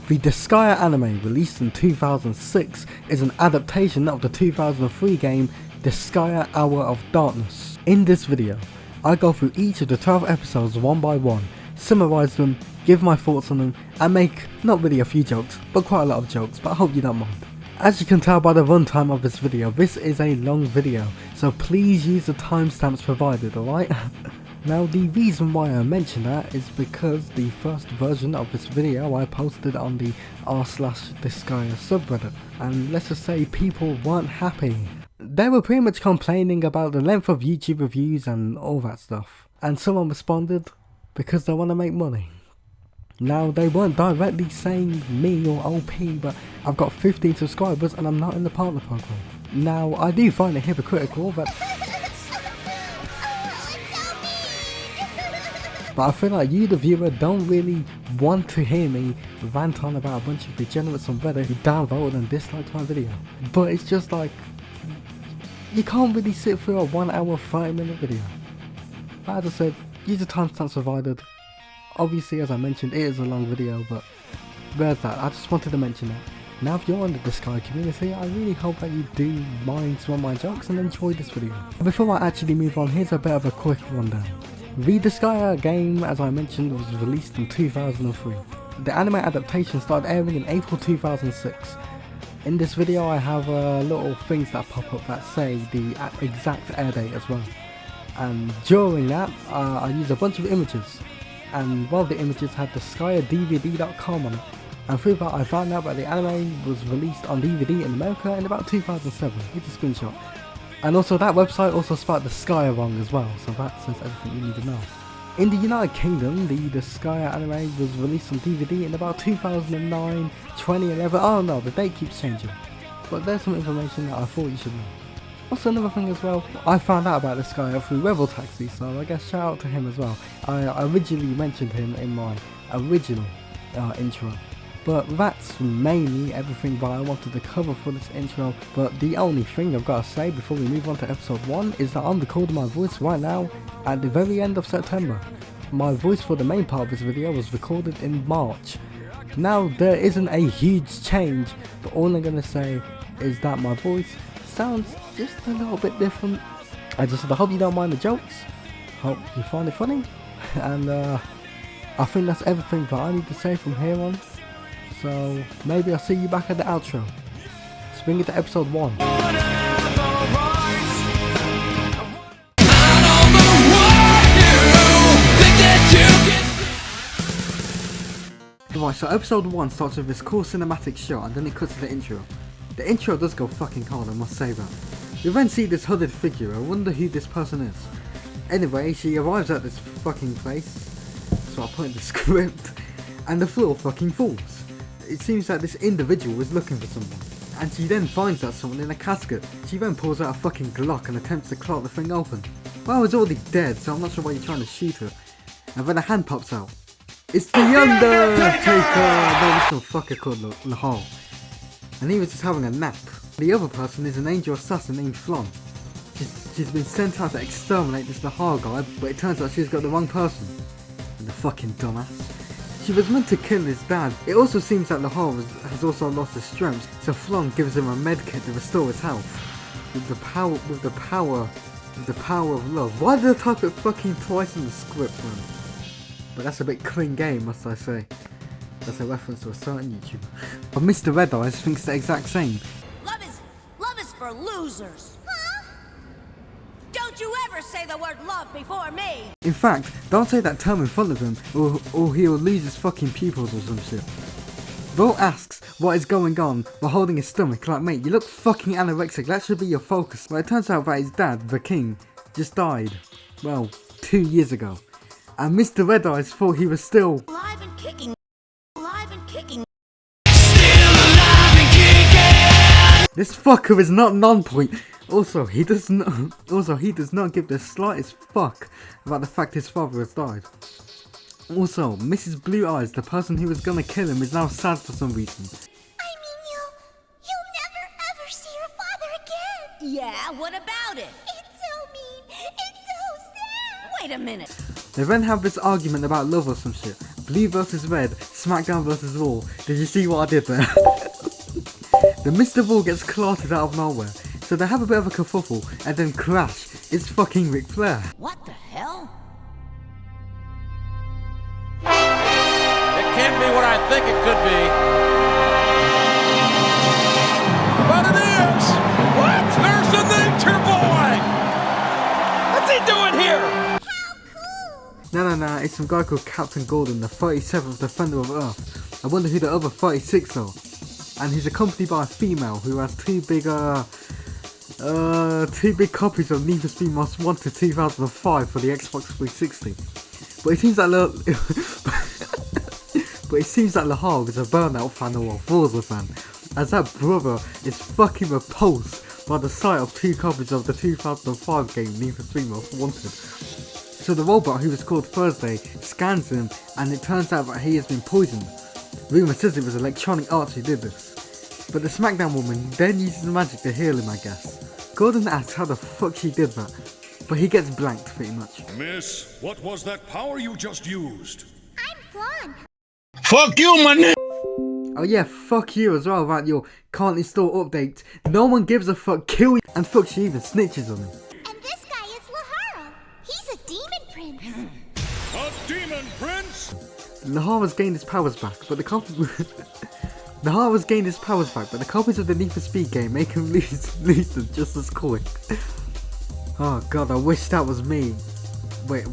The Disgaea anime, released in 2006, is an adaptation of the 2003 game Disgaea Hour of Darkness. In this video, I go through each of the 12 episodes one by one, summarise them, give my thoughts on them, and make not really a few jokes, but quite a lot of jokes, but I hope you don't mind. As you can tell by the runtime of this video, this is a long video, so please use the timestamps provided, alright? Now the reason why I mention that is because the first version of this video I posted on the r/Disgaea subreddit, and let's just say people weren't happy. They were pretty much complaining about the length of YouTube reviews and all that stuff, and someone responded because they want to make money. Now they weren't directly saying me or OP, but I've got 15 subscribers and I'm not in the partner program. Now I do find it hypocritical that but I feel like you, the viewer, don't really want to hear me rant on about a bunch of degenerates on Reddit who downvoted and disliked my video. But it's just like, you can't really sit through a 1 hour 30-minute video. But as I said, use the timestamps provided. Obviously, as I mentioned, it is a long video, but there's that. I just wanted to mention that. Now if you're in the Disgaea community, I really hope that you do mind some of my jokes and enjoy this video. Before I actually move on, here's a bit of a quick rundown. The Disgaea game, as I mentioned, was released in 2003. The anime adaptation started airing in April 2006. In this video I have little things that pop up that say the exact air date as well. And during that, I used a bunch of images. And one of the images had DisgaeaDVD.com on it. And through that I found out that the anime was released on DVD in America in about 2007. Here's a screenshot. And also that website also spelled Disgaea wrong as well, so that says everything you need to know. In the United Kingdom, the Disgaea anime was released on DVD in about 2009, 2011, oh no, the date keeps changing. But there's some information that I thought you should know. Also another thing as well, I found out about Disgaea through Rebel Taxi, so I guess shout out to him as well. I originally mentioned him in my original intro. But that's mainly everything that I wanted to cover for this intro. But the only thing I've got to say before we move on to episode 1 is that I'm recording my voice right now at the very end of September. My voice for the main part of this video was recorded in March. Now there isn't a huge change, but all I'm going to say is that my voice sounds just a little bit different. I hope you don't mind the jokes, hope you find it funny, and I think that's everything that I need to say from here on. So maybe I'll see you back at the outro. Let's bring it to episode 1. Right, so episode 1 starts with this cool cinematic shot and then it cuts to the intro. The intro does go fucking hard, I must say that. We then see this hooded figure. I wonder who this person is. Anyway, she arrives at this fucking place, so I'll put in the script, and the floor fucking falls. It seems that this individual is looking for someone, and she then finds that someone in a casket. She then pulls out a fucking Glock and attempts to crack the thing open. Well, it's already dead, so I'm not sure why you're trying to shoot her. And then a hand pops out. It's the Undertaker! No, this little fucker called Laharl. And he was just having a nap. The other person is an angel assassin named Flonne. She's been sent out to exterminate this Laharl guy, but it turns out she's got the wrong person. And the fucking dumbass. She was meant to kill his dad. It also seems that Laharl has also lost his strength, so Flonne gives him a medkit to restore his health. With the power of love. Why did I type it fucking twice in the script, man? But that's a bit clean game, must I say. That's a reference to a certain YouTuber. But Mr. Red Eyes thinks the exact same. Love is for losers. Huh? Don't you ever say the word love before me. In fact, don't say that term in front of him, or he'll lose his fucking pupils or some shit. Bo asks what is going on while holding his stomach, like, mate, you look fucking anorexic, that should be your focus. But it turns out that his dad, the king, just died, well, 2 years ago. And Mr. Red Eyes thought he was still Alive and kicking. Alive and kicking. This fucker is not non-point. Also, he does not give the slightest fuck about the fact his father has died. Also, Mrs. Blue Eyes, the person who was gonna kill him, is now sad for some reason. I mean, you'll never ever see your father again. Yeah, what about it? It's so mean. It's so sad. Wait a minute. They then have this argument about love or some shit. Blue versus Red, SmackDown versus Raw. Did you see what I did there? The Mr. Raw gets clarted out of nowhere, so they have a bit of a kerfuffle, and then crash. It's fucking Ric Flair. What the hell? It can't be what I think it could be. But it is! What? There's the nature boy! What's he doing here? No, it's some guy called Captain Gordon, the 37th Defender of Earth. I wonder who the other 36 are. And he's accompanied by a female who has two big copies of Need for Speed Most Wanted 2005 for the Xbox 360. But it seems that Laharl is a Burnout fan or a Forza fan, as that brother is fucking repulsed by the sight of two copies of the 2005 game Need for Speed Most Wanted. So the robot, who was called Thursday, scans him, and it turns out that he has been poisoned. Rumour says it was Electronic Arts who did this. But the SmackDown woman then uses magic to heal him, I guess. Gordon asks how the fuck she did that, but he gets blanked pretty much. Miss, what was that power you just used? I'm Flonne. Fuck you, my nigga! Oh yeah, fuck you as well about your can't install update. No one gives a fuck, kill you, and fuck, she even snitches on him. And this guy is Laharl. He's a demon prince. A demon prince? Laharl has gained his powers back, but the copies of the Need for Speed game make him lose them just as quick. Oh god, I wish that was me. Wait a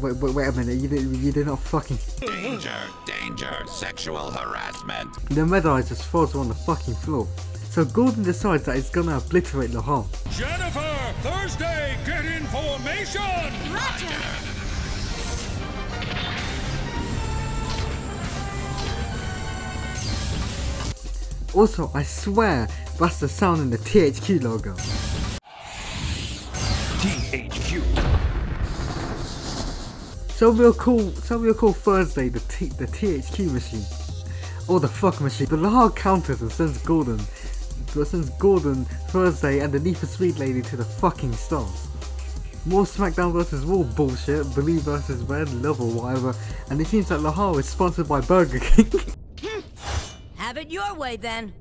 minute, you did not fucking... Danger, sexual harassment. The Red-Eye just falls on the fucking floor. So Gordon decides that he's gonna obliterate Laharl. Jennifer, Thursday, get in formation! Roger. Also, I swear, that's the sound in the THQ logo. THQ. So we'll call Thursday the THQ machine. Or the fuck machine. The Laharl counters and sends Gordon, Thursday and the Need for Speed lady to the fucking stars. More SmackDown vs Raw bullshit, Blue vs Red, Love or whatever, and it seems that Laharl is sponsored by Burger King. Have it your way then.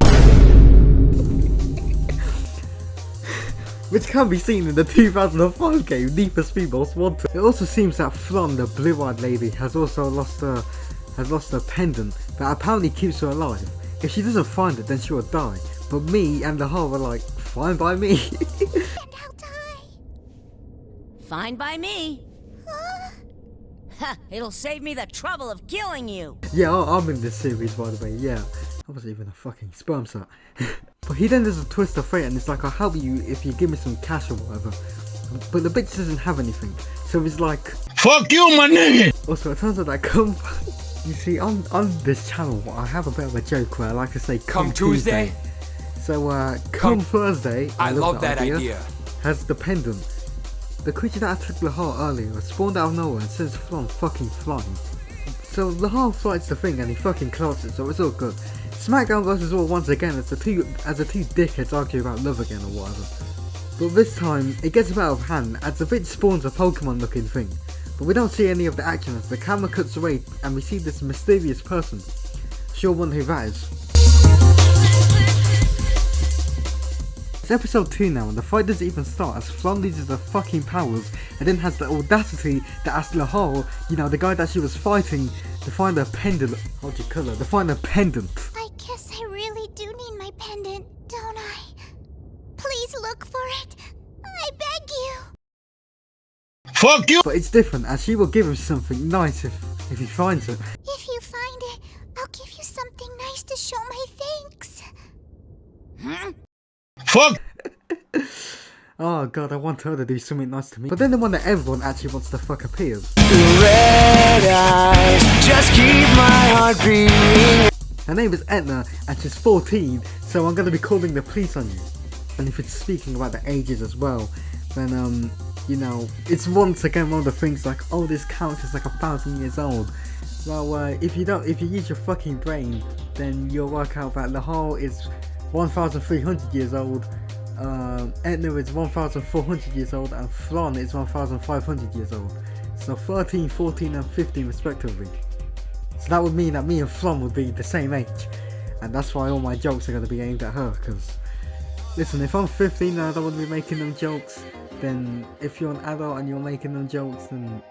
Which can be seen in the 2005 game Need for Speed Most Wanted. It also seems that Flonne, the blue-eyed lady, has also lost her pendant that apparently keeps her alive. If she doesn't find it, then she will die. But me and Laharl were like, fine by me. And I'll die. Fine by me. Ha! It'll save me the trouble of killing you. Yeah, I'm in this series, by the way. Yeah, I wasn't even a fucking sperm cell. But he then does a twist of fate and it's like, I'll help you if you give me some cash or whatever. But the bitch doesn't have anything, so he's like, Fuck you, my nigga! Also, it turns out that come... You see, on this channel, I have a bit of a joke where I like to say come Tuesday. So, come Thursday, I love that idea, has the pendant. The creature that attacked Laharl earlier spawned out of nowhere and sends Flonne fucking flying. So Laharl fights the thing and he fucking closes it, so it's all good. SmackDown vs Raw once again as the two dickheads argue about love again or whatever. But this time, it gets a bit out of hand as the bitch spawns a Pokemon looking thing. But we don't see any of the action as the camera cuts away and we see this mysterious person. Sure wonder who that is. It's episode 2 now and the fight doesn't even start as Flonne loses her fucking powers and then has the audacity to ask Laharl, you know, the guy that she was fighting, to find her pendant. How'd you call her? To find her pendant. I guess I really do need my pendant, don't I? Please look for it. I beg you. Fuck you! But it's different as she will give him something nice if he finds it. If you find it, I'll give you something nice to show my thanks. Huh? Fuck! Oh god, I want her to do something nice to me. But then the one that everyone actually wants to fuck appears. Red eyes, just keep my heart beating. Her name is Etna and she's 14, so I'm going to be calling the police on you. And if it's speaking about the ages as well, then you know, it's once again one of the things like, oh, this character's like 1,000 years old. Well, if you use your fucking brain, then you'll work out that Laharl is 1,300 years old, Etna is 1,400 years old, and Flonne is 1,500 years old. So 13, 14 and 15 respectively. So that would mean that me and Flonne would be the same age. And that's why all my jokes are going to be aimed at her, because, listen, if I'm 15 and I don't want to be making them jokes, then if you're an adult and you're making them jokes, then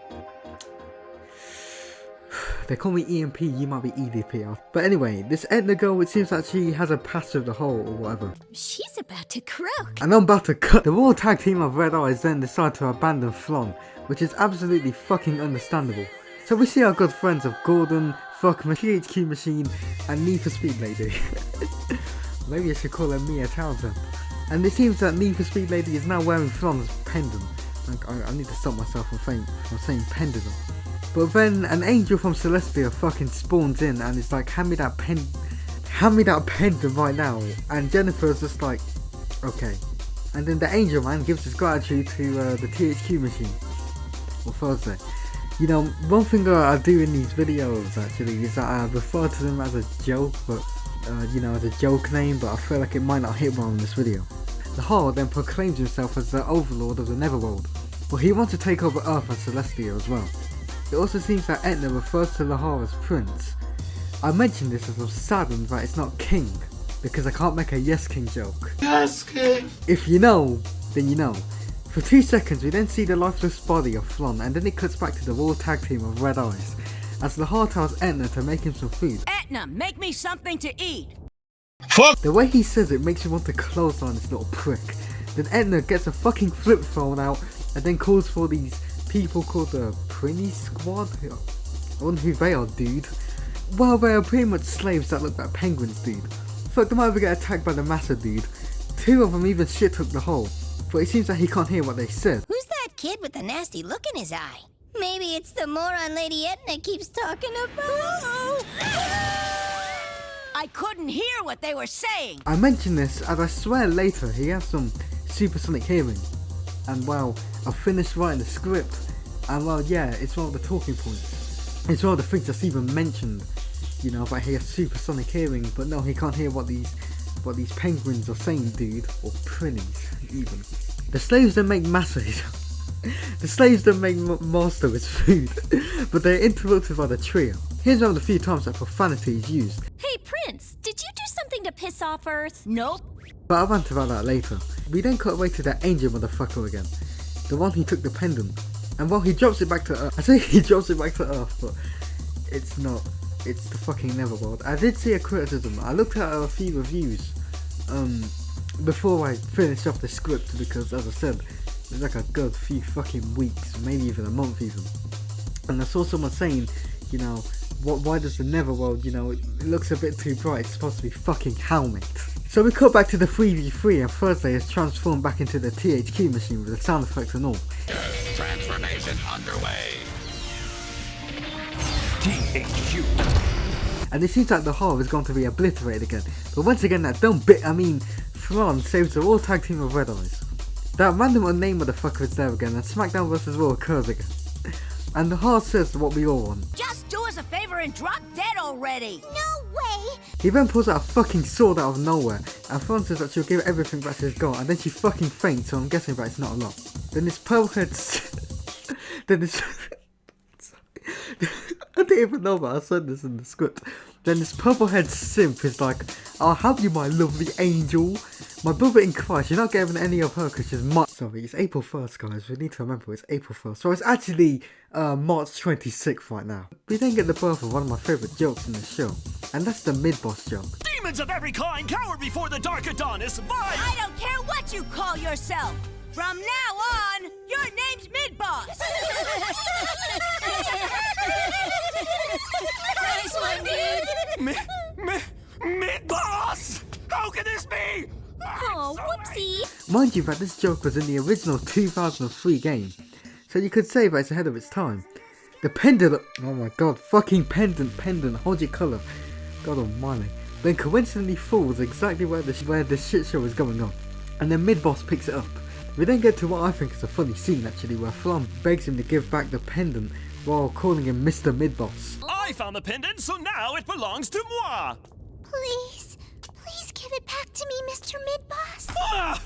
they call me EMP, you might be EDP. But anyway, this Etna girl, it seems like she has a past with the whole or whatever. She's about to croak. And I'm about to cut. The Royal Tag Team of Red Eyes then decide to abandon Flonne, which is absolutely fucking understandable. So we see our good friends of Gordon, Fuckman, THQ Machine, and Need for Speed Lady. Maybe I should call her Mia Townsend. And it seems that Need for Speed Lady is now wearing Flonne's pendant. I need to stop myself from saying pendant. But then an angel from Celestia fucking spawns in and is like, hand me that pendant right now. And Jennifer's just like, okay. And then the angel man gives his gratitude to the THQ Machine. Or Thursday. You know, one thing I do in these videos actually is that I refer to them as a joke, but you know, as a joke name, but I feel like it might not hit well in this video. Laharl then proclaims himself as the overlord of the Netherworld, but he wants to take over Earth and Celestia as well. It also seems that Etna refers to Laharl as Prince. I mentioned this as I'm saddened that it's not King, because I can't make a Yes King joke. Yes King! If you know, then you know. For 2 seconds we then see the lifeless body of Flonne, and then it cuts back to the Royal Tag Team of Red Eyes, as Laharl tells Etna to make him some food. Etna, make me something to eat! Fuck! The way he says it makes me want to clothesline this little prick. Then Etna gets a fucking flip phone out, and then calls for these people called the Prinny squad? I wonder who they are, dude. Well, they are pretty much slaves that look like penguins, dude. Fuck, they might ever get attacked by the Massa, dude. 2 of them even shit took the hole, but it seems that he can't hear what they said. Who's that kid with the nasty look in his eye? Maybe it's the moron Lady Etna keeps talking about. I couldn't hear what they were saying! I mention this as I swear later he has some supersonic hearing. And well, I've finished writing the script, and well, yeah, it's one of the talking points. It's one of the things that's even mentioned, you know, that he has supersonic hearing, but no, he can't hear what these penguins are saying, dude, or Prinnies, even. The slaves then make masses. The slaves then make master with food, but they're interrupted by the trio. Here's one of the few times that profanity is used. Hey Prince, did you do something to piss off Earth? Nope. But I'll rant about that later. We then cut away to that angel motherfucker again. The one who took the pendant. And well, he drops it back to Earth. I say he drops it back to Earth, but it's not. It's the fucking Netherworld. I did see a criticism. I looked at a few reviews before I finished off the script, because as I said, it was like a good few fucking weeks, maybe even a month even. And I saw someone saying, you know, why does the Netherworld, you know, it looks a bit too bright, it's supposed to be fucking Helmet. So we cut back to the 3v3 and Thursday is transformed back into the THQ Machine with the sound effects and all. Transformation underway. THQ. And it seems like the horror is going to be obliterated again. But once again, that dumb Flonne saves the Royal Tag Team of Red Eyes. That random unnamed motherfucker is there again, and SmackDown vs. Raw occurs again. And the heart says what we all want. Just do us a favor and drop dead already! No way! He then pulls out a fucking sword out of nowhere, and Flonne says that she'll give everything back she's got, and then she fucking faints, so I'm guessing that it's not a lot. Then this purple-head I didn't even know that I said this in the script. Then this purple-head simp is like, I'll have you, my lovely angel. My brother in Christ, you're not giving any of her because she's Sorry, it's April 1st, guys. We need to remember it's April 1st. So it's actually March 26th right now. We then get the birth of one of my favourite jokes in the show, and that's the mid-boss joke. Demons of every kind cower before the dark Adonis. I don't care what you call yourself! From now on, your name's Mid-Boss! Nice one, dude! Mid-boss! How can this be? Oh, whoopsie! Mind you that this joke was in the original 2003 game, so you could say that it's ahead of its time. The pendant, oh my god, fucking pendant, hold your colour. God almighty. Then coincidentally falls exactly where the shit show is going on, and then Mid-Boss picks it up. We then get to what I think is a funny scene actually, where Flonne begs him to give back the pendant while calling him Mr. Mid-Boss. I found the pendant, so now it belongs to moi! Please give it back to me, Mr. Mid-Boss. Ah!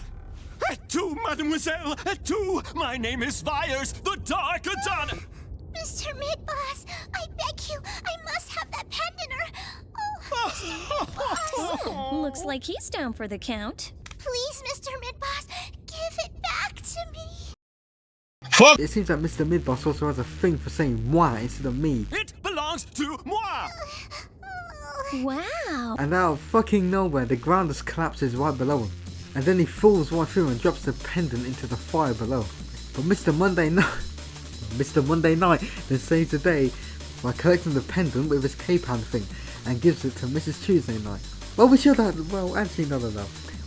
Et tu, mademoiselle, et tu! My name is Vyers, the Dark Adonis! Mr. Mid-Boss, I beg you, I must have that Looks like he's down for the count. Please, Mr. Midboss, give it back to me. Fuck! It seems that Mr. Midboss also has a thing for saying moi instead of me. It belongs to moi! Wow. And out of fucking nowhere, the ground just collapses right below him. And then he falls right through and drops the pendant into the fire below. But Mr. Monday Night then saves the day by collecting the pendant with his K-Pound thing and gives it to Mrs. Tuesday Night. Well, we should have, well, actually, no.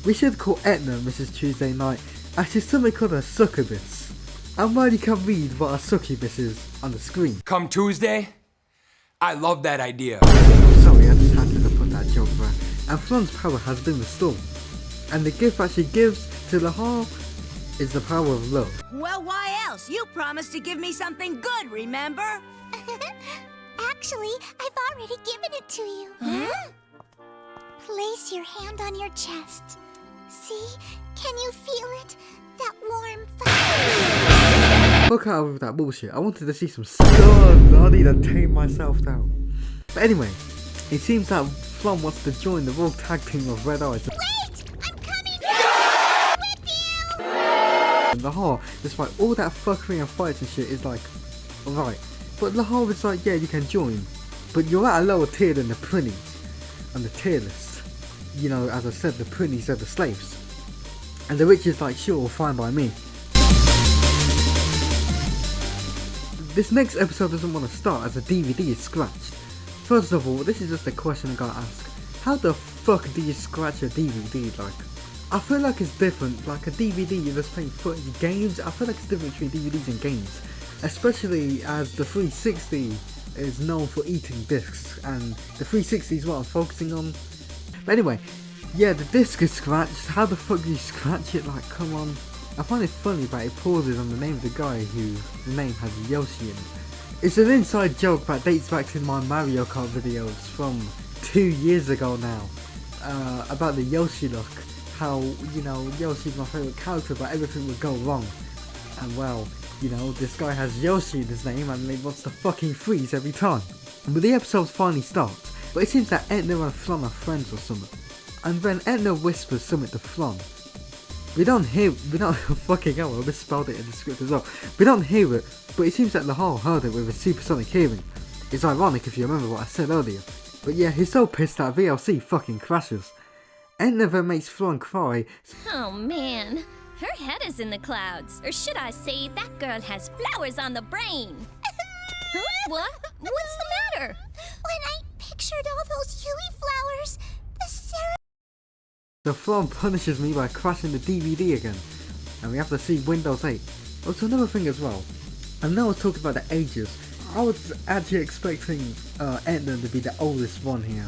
We should call Etna Mrs. Tuesday Night, as she's something called a succubus. And while you can read what a succubus is on the screen. Come Tuesday? I love that idea. Sorry, I just had to put that joke there. And Flonne's power has been restored. And the gift that she gives to Laharl is the power of love. Well, why else? You promised to give me something good, remember? Actually, I've already given it to you. Huh? Place your hand on your chest. See? Can you feel it? That warm fire. Fuck out with that bullshit. I wanted to see some stuff. I need to tame myself down. But anyway, it seems that Flonne wants to join the rogue tag team of Red Eyes. Wait! I'm coming with you! And Laharl, despite all that fuckery and fights and shit, is like, alright. But Laharl is like, yeah, you can join. But you're at a lower tier than the Prinnies on the tier list. You know, as I said, the Prinnies are the slaves. And the rich is like, sure, fine by me. This next episode doesn't want to start as the DVD is scratched. First of all, this is just a question I gotta ask. How the fuck do you scratch a DVD? Like, I feel like it's different. Like a DVD, you're just playing footage games. I feel like it's different between DVDs and games. Especially as the 360 is known for eating discs. And the 360 is what I'm focusing on. But anyway, yeah, the disc is scratched. How the fuck do you scratch it? Like, come on. I find it funny that it pauses on the name of the guy whose name has Yoshi in it. It's an inside joke that dates back to my Mario Kart videos from 2 years ago now. About the Yoshi look. How, you know, Yoshi's my favourite character, but everything would go wrong. And well, you know, this guy has Yoshi in his name and he wants to fucking freeze every time. But the episode finally starts. But it seems that Etna and Flonne are friends or something. And then Etna whispers something to Flonne. We don't fucking hell, I misspelled it in the script as well. We don't hear it, but it seems that Laharl heard it with a supersonic hearing. It's ironic if you remember what I said earlier. But yeah, he's so pissed that VLC fucking crashes. Etna then makes Flonne cry. Oh man, her head is in the clouds. Or should I say, that girl has flowers on the brain. Huh? What? What's the matter? When I pictured all those Yui flowers, The Flonne punishes me by crashing the DVD again, and we have to see Windows 8. Also, another thing as well, I know I was talking about the ages. I was actually expecting Etna to be the oldest one here.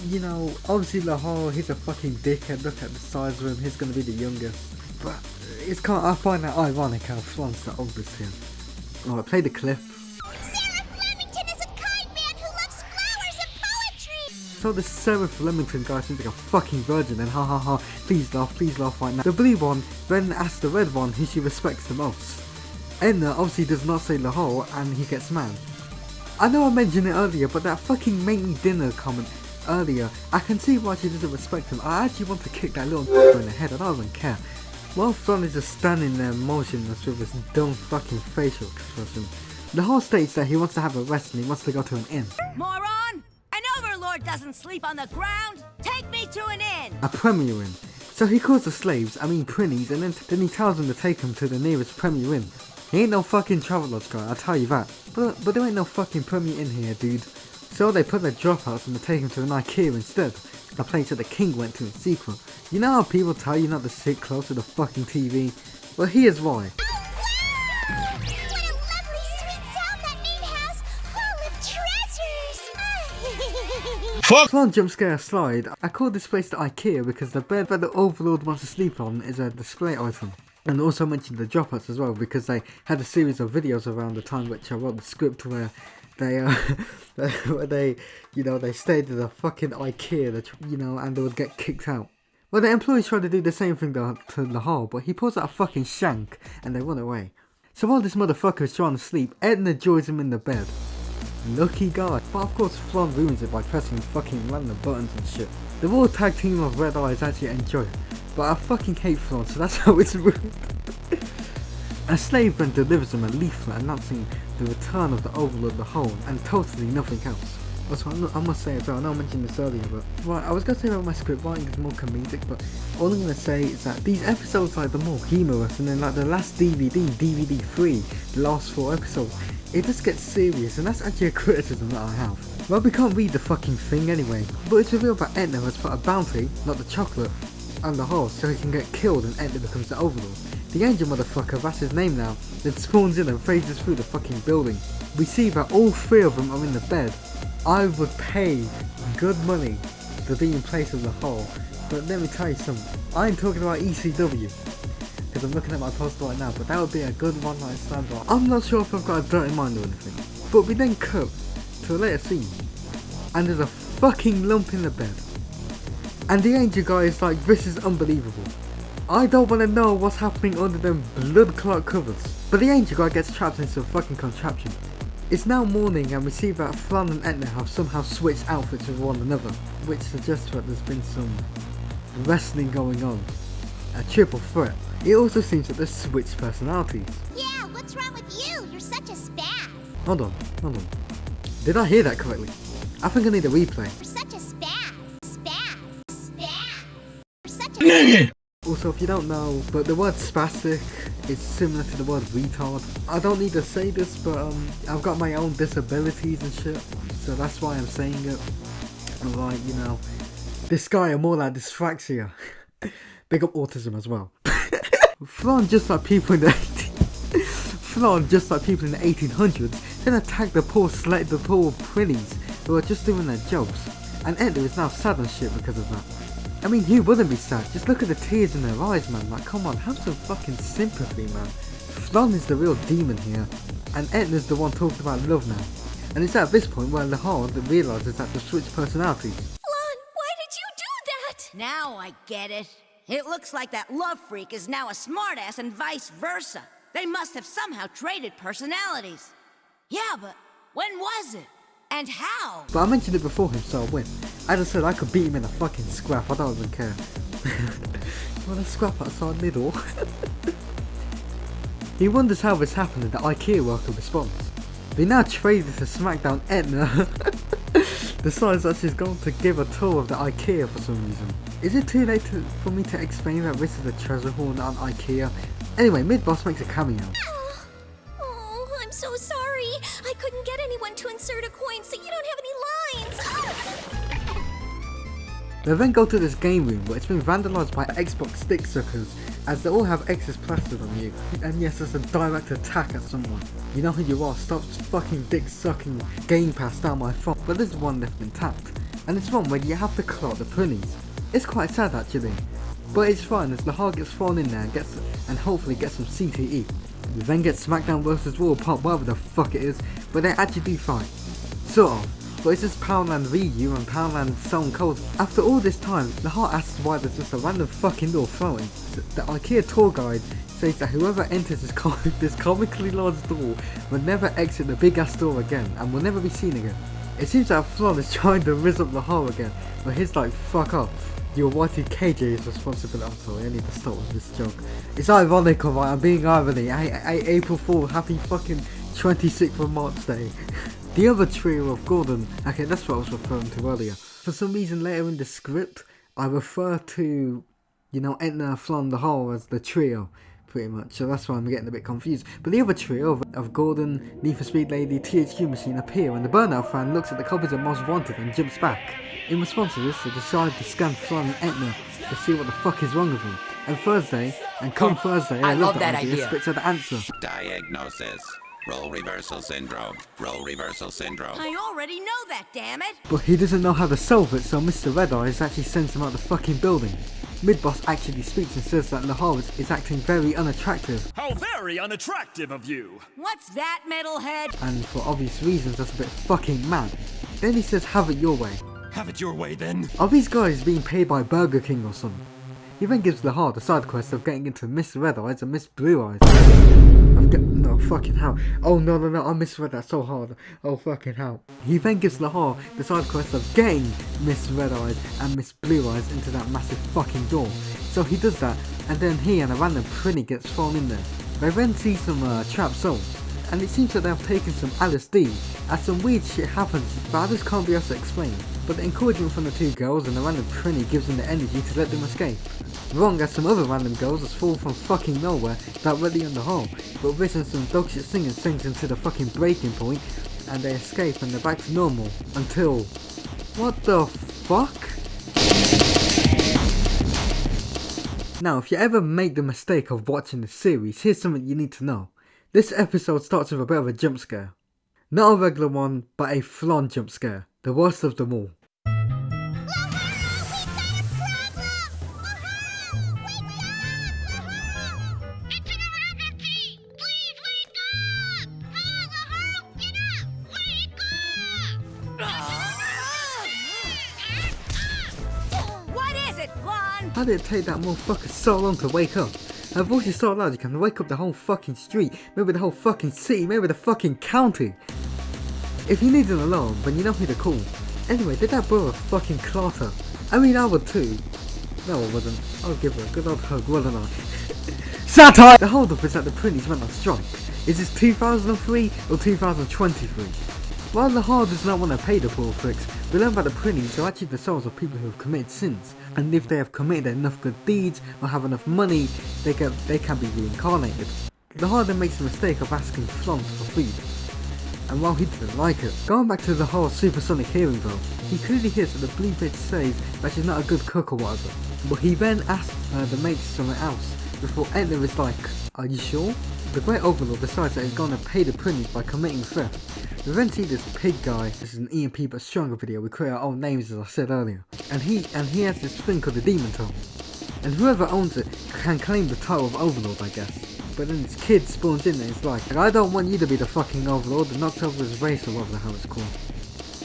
You know, obviously Laharl, he's a fucking dickhead. Look at the size of him, he's gonna be the youngest. But it's kind of, I find that ironic how Flonne's the oldest here. Alright, play the clip. So the Seraph Flemington guy seems like a fucking virgin and ha ha ha, please laugh right now. The blue one then asks the red one who she respects the most. Etna obviously does not say Laharl and he gets mad. I know I mentioned it earlier, but that fucking make me dinner comment earlier, I can see why she doesn't respect him. I actually want to kick that little in the head, I don't even care. While Flonne is just standing there motionless with this dumb fucking facial expression, Laharl states that he wants to have a rest and he wants to go to an inn. Moron! An overlord doesn't sleep on the ground! Take me to an inn! A premier inn. So he calls the slaves, Prinnies, and then he tells them to take him to the nearest premier inn. He ain't no fucking Travelodge guy, I'll tell you that. But there ain't no fucking premier inn here, dude. So they put their dropouts and they take him to an IKEA instead. A place that the king went to in secret. You know how people tell you not to sit close to the fucking TV? Well, here's why. Flonne jump scare aside, I called this place the IKEA because the bed that the Overlord wants to sleep on is a display item. And also mentioned the dropouts as well because they had a series of videos around the time which I wrote the script where they they stayed at the fucking IKEA, and they would get kicked out. Well, the employees tried to do the same thing to Laharl, but he pulls out a fucking shank and they run away. So while this motherfucker is trying to sleep, Etna joins him in the bed. Lucky guy. But of course Flonne ruins it by pressing fucking random buttons and shit. The Raw tag team of Red Eyes actually enjoy it, but I fucking hate Flonne, so that's how it's ruined. A slave then delivers him a leaflet announcing the return of the Overlord Laharl and totally nothing else. Also, I must say as well, I know I mentioned this earlier, but right, I was going to say about my script writing is more comedic, but all I'm going to say is that these episodes are like the more humorous, and then like the last DVD 3, the last 4 episodes, it just gets serious, and that's actually a criticism that I have. Well, we can't read the fucking thing anyway, but it's revealed that Etna has put a bounty, not the chocolate, on the horse so he can get killed and Etna becomes the Overlord. The angel motherfucker, that's his name now, then spawns in and phases through the fucking building. We see that all 3 of them are in the bed. I would pay good money to be in place of Laharl, but let me tell you something, I ain't talking about ECW, because I'm looking at my poster right now, but that would be a good one-night stand. I'm not sure if I've got a dirty mind or anything, but we then cut to a later scene, and there's a fucking lump in the bed, and the angel guy is like, this is unbelievable. I don't want to know what's happening under them blood clot covers, but the angel guy gets trapped in some fucking contraption. It's now morning and we see that Flonne and Etna have somehow switched outfits with one another, which suggests that there's been some wrestling going on. A triple threat. It also seems that they've switched personalities. Yeah, what's wrong with you? You're such a spaz. Hold on. Did I hear that correctly? I think I need a replay. You're such a spaz. You're such a Also, if you don't know, but the word spastic is similar to the word retard. I don't need to say this, but I've got my own disabilities and shit, so that's why I'm saying it. Like, you know, Disgaea more like dyspraxia. Big up autism as well. Flonne, just like people in the 1800s, then attacked the poor Prinnies who are just doing their jobs, and Etna is now sad and shit because of that. I mean, who wouldn't be sad? Just look at the tears in their eyes, man. Like, come on, have some fucking sympathy, man. Flonne is the real demon here, and Etna's the one talking about love now. And it's at this point where Laharl realises that they've switched personalities. Flonne, why did you do that? Now I get it. It looks like that love freak is now a smartass and vice versa. They must have somehow traded personalities. Yeah, but when was it? And how? But I mentioned it before him, so I win. As I said, I could beat him in a fucking scrap, I don't even care. You want a scrap outside middle? He wonders how this happened and the IKEA worker responds. They now traded to SmackDown Etna. Decides that she's going to give a tour of the IKEA for some reason. Is it too late for me to explain that this is a treasure haul on IKEA? Anyway, Mid-Boss makes a cameo. Oh, I'm so sorry. I couldn't get anyone to insert a coin, so you don't have any lines. They then go to this game room, but it's been vandalised by Xbox stick suckers, as they all have X's plastered on you. And yes, it's a direct attack at someone. You know who you are, stop fucking dick sucking Game Pass down my phone. But there's one left intact, and it's one where you have to clock the Prinnies. It's quite sad actually, but it's fine as Laharl gets thrown in there and hopefully gets some CTE. We then get SmackDown vs Raw Pop, whatever the fuck it is, but they actually do fight. Sort of. But it's just Poundland Ryu and Poundland Stone Cold. After all this time, Laharl asks why there's just a random fucking door floating. The IKEA tour guide says that whoever enters this comically large door will never exit the big ass door again and will never be seen again. It seems that Flonne is trying to rizz up Laharl again, but he's like, fuck off. Your Y2KJ is responsible. I'm sorry, I need to stop with this joke. It's ironic, alright, I'm being irony. April Fool, happy fucking 26th of March Day. The other trio of Gordon, okay, that's what I was referring to earlier. For some reason later in the script, I refer to, you know, Etna, Flonne, Laharl as the trio, pretty much. So that's why I'm getting a bit confused. But the other trio of Gordon, Need for Speed Lady, THQ Machine appear, and the Burnout fan looks at the copies of Most Wanted and jumps back. In response to this, they decide to scan Flonne and Etna to see what the fuck is wrong with them. And Thursday, I love that idea, spits out the answer. Diagnosis. Role reversal syndrome. Role reversal syndrome. I already know that, damn it! But he doesn't know how to solve it, so Mr. Red Eyes actually sends him out the fucking building. Mid-Boss actually speaks and says that Laharl is acting very unattractive. How very unattractive of you! What's that, metalhead? And for obvious reasons, that's a bit fucking mad. Then he says, have it your way. Have it your way then. Are these guys being paid by Burger King or something? He then gives Laharl the side quest of getting into Miss Red Eyes and Miss Blue Eyes. No, fucking hell. Oh no, I misread that so hard. Oh fucking hell. He then gives Laharl the side quest of getting Miss Red Eyes and Miss Blue Eyes into that massive fucking door. So he does that, and then he and a random Prinny gets thrown in there. They then see some trapped souls, and it seems that they've taken some LSD, as some weird shit happens, but I just can't be able to explain. But the encouragement from the two girls and the random Prinny gives them the energy to let them escape. Wrong, as some other random girls just fall from fucking nowhere directly on the hole, but this and some dog shit singing sings into the fucking breaking point, and they escape and they're back to normal, until... what the fuck? Now, if you ever make the mistake of watching this series, here's something you need to know. This episode starts with a bit of a jump scare. Not a regular one, but a Flonne jump scare. The worst of them all. How did it take that motherfucker so long to wake up? Her voice is so loud you can wake up the whole fucking street, maybe the whole fucking city, maybe the fucking county. If you need an alarm, then you know who to call. Anyway, did that brother fucking clatter? I mean, I would too. No, I wouldn't. I'll give her a good old hug, wouldn't I? Satire! The hold up is that the Prinny's went on strike. Is this 2003 or 2023? While Laharl does not want to pay the poor pricks, we learn about the Prinnies are actually the souls of people who have committed sins, and if they have committed enough good deeds or have enough money, they can be reincarnated. Laharl then makes the mistake of asking Flonne for food, and while he didn't like it, going back to Laharl's supersonic hearing though, he clearly hears that the blue bitch says that she's not a good cook or whatever, but he then asks her to make something else, before Etna is like, are you sure? The Great Overlord decides that he's going to pay the Prinnies by committing theft. We then see this pig guy. This is an EMPbutStronger video. We create our own names as I said earlier. And he has this thing called the Demon Tome. And whoever owns it can claim the title of Overlord, I guess. But then this kid spawns in and it's like, I don't want you to be the fucking Overlord, and knocks over his race or whatever the hell it's called.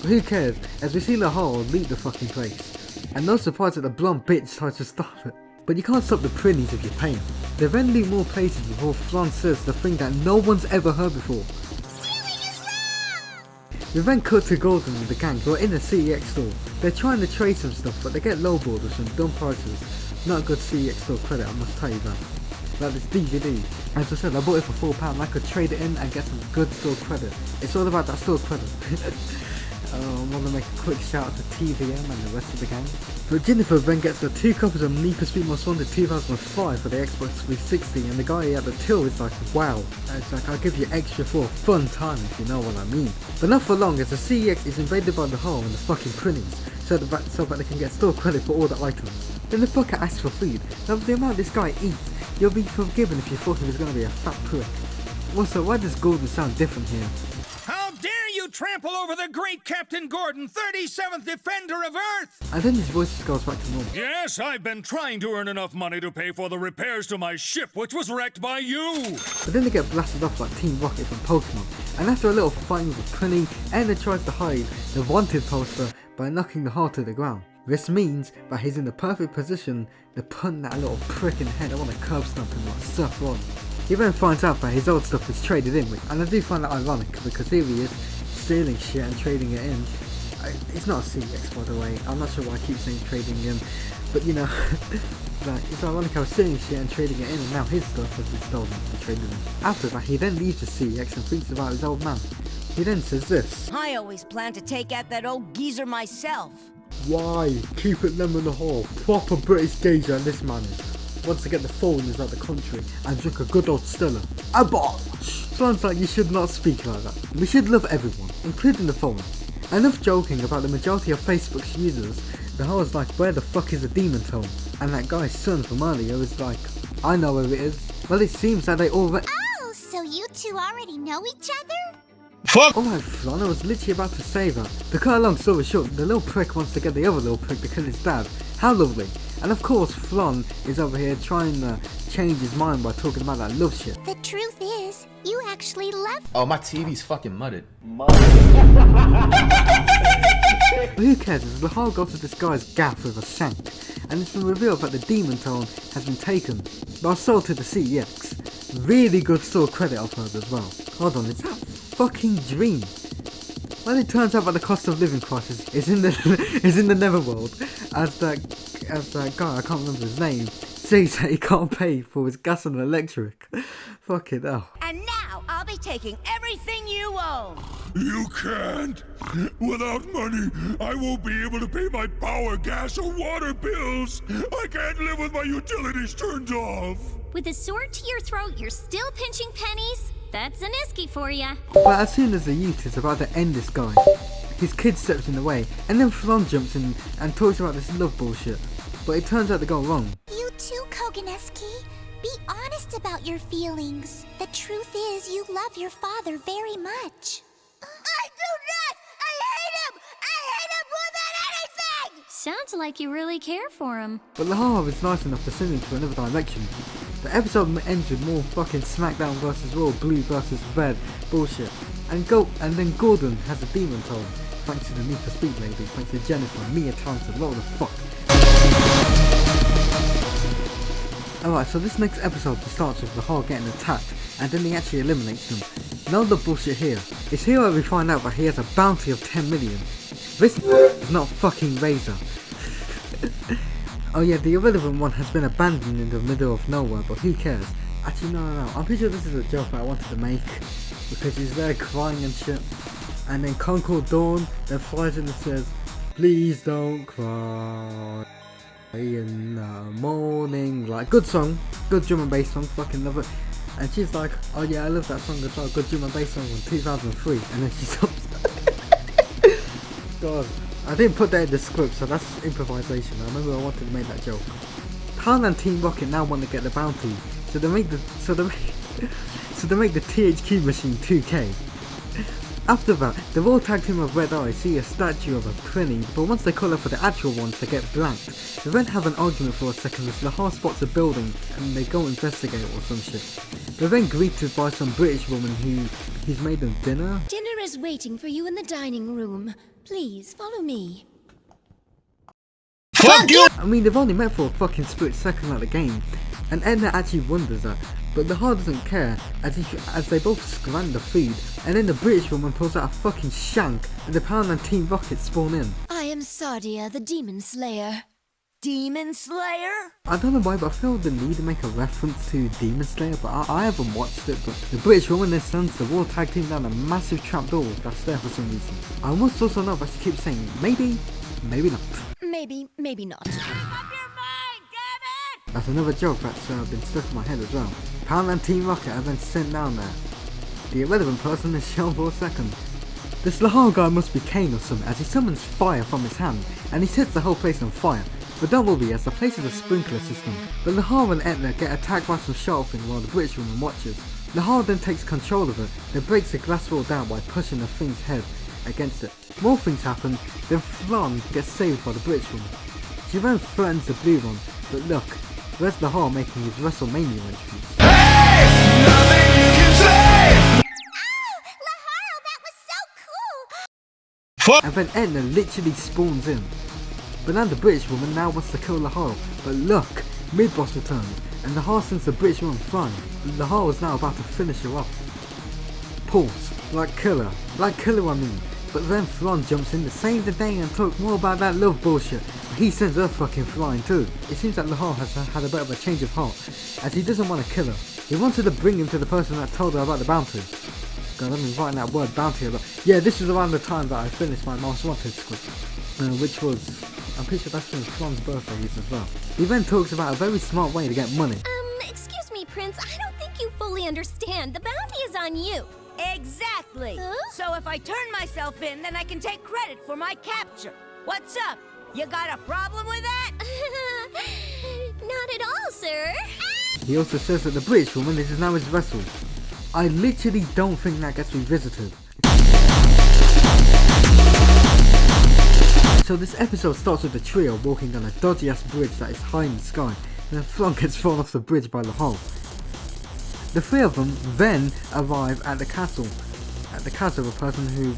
But who cares, as we see Laharl leave the fucking place. And no surprise that the blonde bitch tries to stop it. But you can't stop the Prinnies if you pay them. They then leave more places before Flonne says the thing that no one's ever heard before. We then cut to Gordon and the gang who are in the CEX store. They're trying to trade some stuff, but they get lowballed with some dumb prices. Not a good CEX store credit, I must tell you that. Like this DVD. As I said, I bought it for £4, I could trade it in and get some good store credit. It's all about that store credit. I want to make a quick shout out to TVM and the rest of the gang. But Jennifer then gets her 2 copies of Need for Speed Most Wanted 2005 for the Xbox 360, and the guy at the till is like, wow. And it's like, I'll give you extra for a fun time if you know what I mean. But not for long, as the CEX is invaded by the Laharl and the fucking Prinnies, so that they can get store credit for all the items. Then the fucker asks for food. Now with the amount this guy eats, you'll be forgiven if you thought he was going to be a fat prick. Also, why does Gordon sound different here? How dare you trample over the great Captain Gordon, 37th Defender of Earth! And then his voice just goes back to normal. Yes, I've been trying to earn enough money to pay for the repairs to my ship, which was wrecked by you! But then they get blasted off like Team Rocket from Pokemon, and after a little fighting with Prinny, Etna tries to hide the wanted poster by knocking Laharl to the ground. This means that he's in the perfect position to put that little prick in the head. I want to curb stomp him like Seth Rollins. He then finds out that his old stuff is traded in with, and I do find that ironic because here he is stealing shit and trading it in. It's not a CEX, by the way. I'm not sure why I keep saying trading in, but you know, like, it's ironic how stealing shit and trading it in, and now his stuff has been stolen and traded in. After that, he then leaves the CEX and thinks about his old man. He then says this. I always planned to take out that old geezer myself. Why? Keep it them in the hall. Proper British geezer this man is. Wants to get the foreigners out the country and drink a good old Stella. Abolish! Sounds like you should not speak like that. We should love everyone, including the foreigners. Enough joking about the majority of Facebook's users. The whole is like, where the fuck is the Demon Tome? And that guy's son from earlier is like, I know where it is. Well, it seems that they already... Oh, so you two already know each other? Fuck! Alright, Flonne, I was literally about to say that. To cut a long story short, the little prick wants to get the other little prick to kill his dad. How lovely. And of course, Flonne is over here trying to change his mind by talking about that love shit. The truth is, you actually love... Oh, my TV's fucking mudded. But who cares, as Laharl goes to this guy's gaff with a shank, and it's been revealed that the Demon Tome has been taken, but sold to the CEX. really good store credit I've heard as well. Hold on, is that fucking Dream? Well, it turns out that the cost of living crisis is in the netherworld, as that guy, I can't remember his name, says that he can't pay for his gas and electric. Fucking hell. And now I'll be taking everything you own. You can't. Without money, I won't be able to pay my power, gas, or water bills. I can't live with my utilities turned off. With a sword to your throat, you're still pinching pennies? That's an Iski for ya. But as soon as the youth is about to end this guy, his kid steps in the way, and then Flonne jumps in and talks about this love bullshit. But it turns out to go wrong. You too, Koganeski. Be honest about your feelings. The truth is, you love your father very much. I do not! I hate him! I hate him more than anything! Sounds like you really care for him. But Laharl is nice enough to send him to another dimension. The episode ends with more fucking SmackDown versus Raw, Blue versus Red bullshit. And then Gordon has a demon tone, thanks to the Need for Speed lady, thanks to Jennifer, Mia Thompson, what the fuck. Alright, so this next episode starts with Laharl getting attacked, and then he actually eliminates them. No other bullshit here. It's here where we find out that he has a bounty of 10 million. This is not fucking Razor. Oh yeah, the irrelevant one has been abandoned in the middle of nowhere, but who cares? Actually, no. I'm pretty sure this is a joke that I wanted to make, because he's there crying and shit. And then Concord Dawn then flies in and says, "Please don't cry in the morning." Like, good song, good drum and bass song, fucking love it. And she's like, "Oh yeah, I love that song as well, good drum and bass song from 2003. And then she stops. God, I didn't put that in the script, so that's improvisation. I remember I wanted to make that joke. Pound and Team Rocket now want to get the bounty, so they make the THQ machine 2K. After that, the Raw Tag Team of Red Eye see a statue of a Prinny, but once they call her for the actual ones, they get blanked. They then have an argument for a second as Laharl spots a building and they go investigate or some shit. They're then greeted by some British woman who's made them dinner. Dinner is waiting for you in the dining room. Please follow me. Fuck you! I mean, they've only met for a fucking split second at the game, and Etna actually wonders that, but Laharl doesn't care as they both scram the food, and then the British woman pulls out a fucking shank, and the Pound and Team Rocket spawn in. I am Sardia, the Demon Slayer. Demon Slayer? I don't know why, but I feel the need to make a reference to Demon Slayer, but I haven't watched it. But the British woman then sends the Raw Tag Team down a massive trapdoor that's there for some reason. I must also know that she keeps saying maybe, maybe not. Maybe not. Make up your mind, damn it! That's another joke that's been stuck in my head as well. Pound and Team Rocket are then sent down there. The irrelevant person is shown for a second. This Laharl guy must be Kane or something, as he summons fire from his hand, and he sets the whole place on fire. But don't worry, as the place is a sprinkler system. But Laharl and Etna get attacked by some shelving while the British woman watches. Laharl then takes control of it, then breaks the glass wall down by pushing the thing's head against it. More things happen, then Flonne gets saved by the British woman. She then threatens the blue one, but look, where's Laharl making his WrestleMania entrance? Hey! Nothing you can say! Laharl, that was so cool! And then Etna literally spawns in. But now the British woman now wants to kill Laharl, but look, Mid-Boss returns, and Laharl sends the British woman flying. Laharl is now about to finish her off. Pause. Like killer I mean. But then Flonne jumps in to save the day and talk more about that love bullshit. He sends her fucking flying too. It seems that Laharl has had a bit of a change of heart, as he doesn't want to kill her. He wanted to bring him to the person that told her about the bounty. God, I've been writing that word bounty a lot. Yeah, this is around the time that I finished my Most Wanted script, which was, I'm pretty sure that's when Flonne's birthday is as well. He then talks about a very smart way to get money. Excuse me, Prince, I don't think you fully understand. The bounty is on you. Exactly. Huh? So if I turn myself in, then I can take credit for my capture. What's up? You got a problem with that? Not at all, sir. He also says that the British woman is now his vessel. I literally don't think that gets revisited. So this episode starts with the trio walking on a dodgy ass bridge that is high in the sky, and then Flonne gets thrown off the bridge by Laharl. The three of them then arrive at the castle of a person who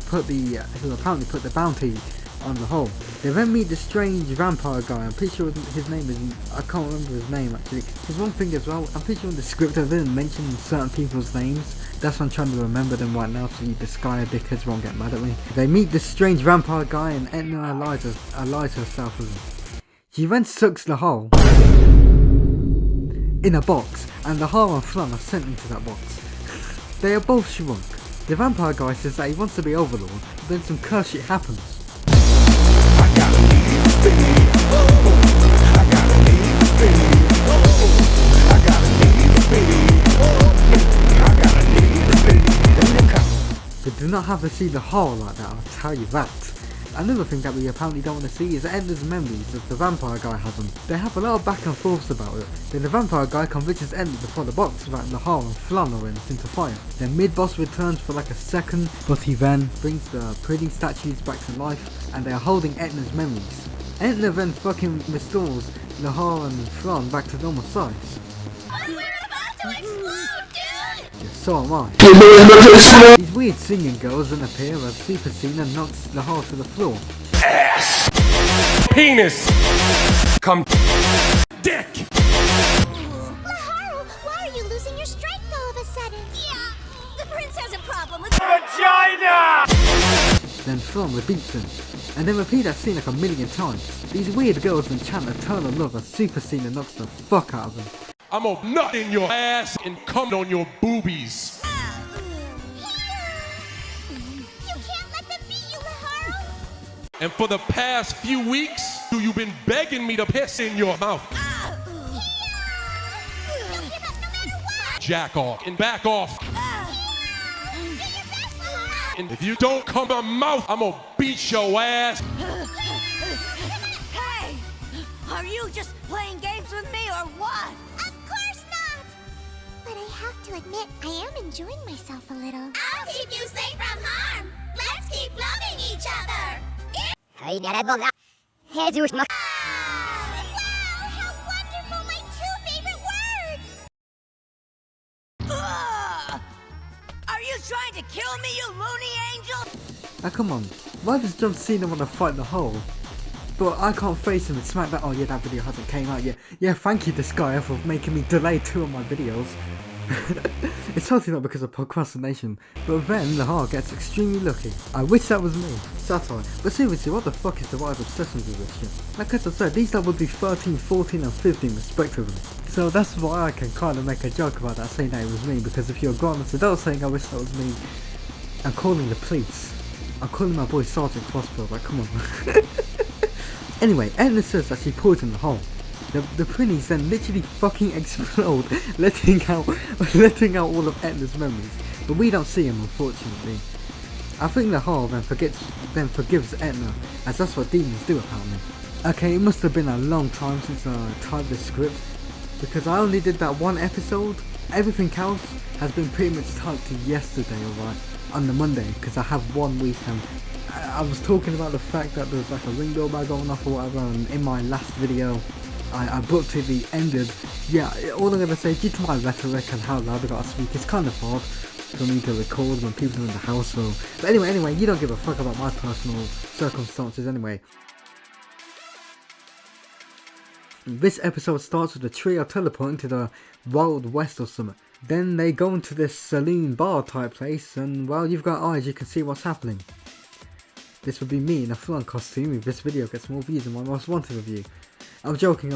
apparently put the bounty on Laharl. They then meet the strange vampire guy. I'm pretty sure his name is, I can't remember his name actually. There's one thing as well, I'm pretty sure in the script I didn't mention certain people's names. That's why I'm trying to remember them right now so you Disgaea dickheads won't get mad at me. They meet this strange vampire guy and Etna allies herself with him. She then sucks Laharl in a box, and Laharl and Flonne are sent into that box. They are both shrunk. The vampire guy says that he wants to be Overlord, but then some curse shit happens. I gotta leave Prinny. I gotta leave Prinny. I gotta leave Prinny. I gotta leave Prinny. They do not have to see Laharl like that, I'll tell you that. Another thing that we apparently don't want to see is Etna's memories that the vampire guy has them. They have a lot of back and forths about it. Then the vampire guy convinces Etna to throw the box that Laharl and Flonne are in into fire. Then mid-boss returns for like a second, but he then brings the Prinny statues back to life and they are holding Etna's memories. Etna then fucking restores Laharl and Flonne back to normal size. We're about to explode, dude! Yeah, so am I. These weird singing girls then appear as Super Cena knocks Laharl to the floor. Ass. Penis. Come. Dick. Laharl, why are you losing your strength all of a sudden? Yeah, the prince has a problem with Vagina! Then Flonne repeats him, and then repeat that scene like a million times. These weird girls then chant eternal love as Super Cena knocks the fuck out of them. I'm gonna nut in your ass and come on your boobies. You can't let them beat you, Laharl! And for the past few weeks, you've been begging me to piss in your mouth. Don't give up no matter what! Jack off and back off. Do your best, Laharl! And if you don't come to my mouth, I'm gonna beat your ass. Hey! Are you just playing games with me or what? Of course not! But I have to admit, I am enjoying myself a little. I'll keep you safe from harm. Let's keep loving each other. Wow, how wonderful! My two favorite words! Ugh! Are you trying to kill me, you loony angel? Now come on, why does John Cena want to fight Laharl? But I can't face him and smack that. Oh yeah, that video hasn't came out yet. Yeah, thank you Disgaea for making me delay 2 of my videos. It's totally not because of procrastination, but then Laharl gets extremely lucky. I wish that was me. Satire. But seriously, what the fuck is the wide obsession with this shit? Like as I said, these would be 13, 14 and 15 respectively. So that's why I can kind of make a joke about that, saying that it was me, because if you're a grown-up adult saying I wish that was me, I'm calling the police. I'm calling my boy Sergeant Crossbow, like come on. Anyway, Etna says that she poisoned Laharl. The Prinnies then literally fucking explode, letting out all of Etna's memories, but we don't see him unfortunately. I think Laharl then forgives Etna, as that's what demons do apparently. Okay, it must have been a long time since I typed this script, because I only did that one episode. Everything else has been pretty much typed yesterday, alright, on the Monday, because I have 1 week and I was talking about the fact that there was like a ring doorbell going off or whatever, and in my last video I abruptly ended. Yeah, all I'm gonna say, due to my rhetoric and how loud I gotta speak, it's kind of hard for me to record when people are in the house. So, but anyway, you don't give a fuck about my personal circumstances anyway. This episode starts with the trio teleporting to the Wild West or something. Then they go into this saloon bar type place, and while you've got eyes, you can see what's happening. This would be me in a Flonne costume if this video gets more views than my most wanted review. I'm joking.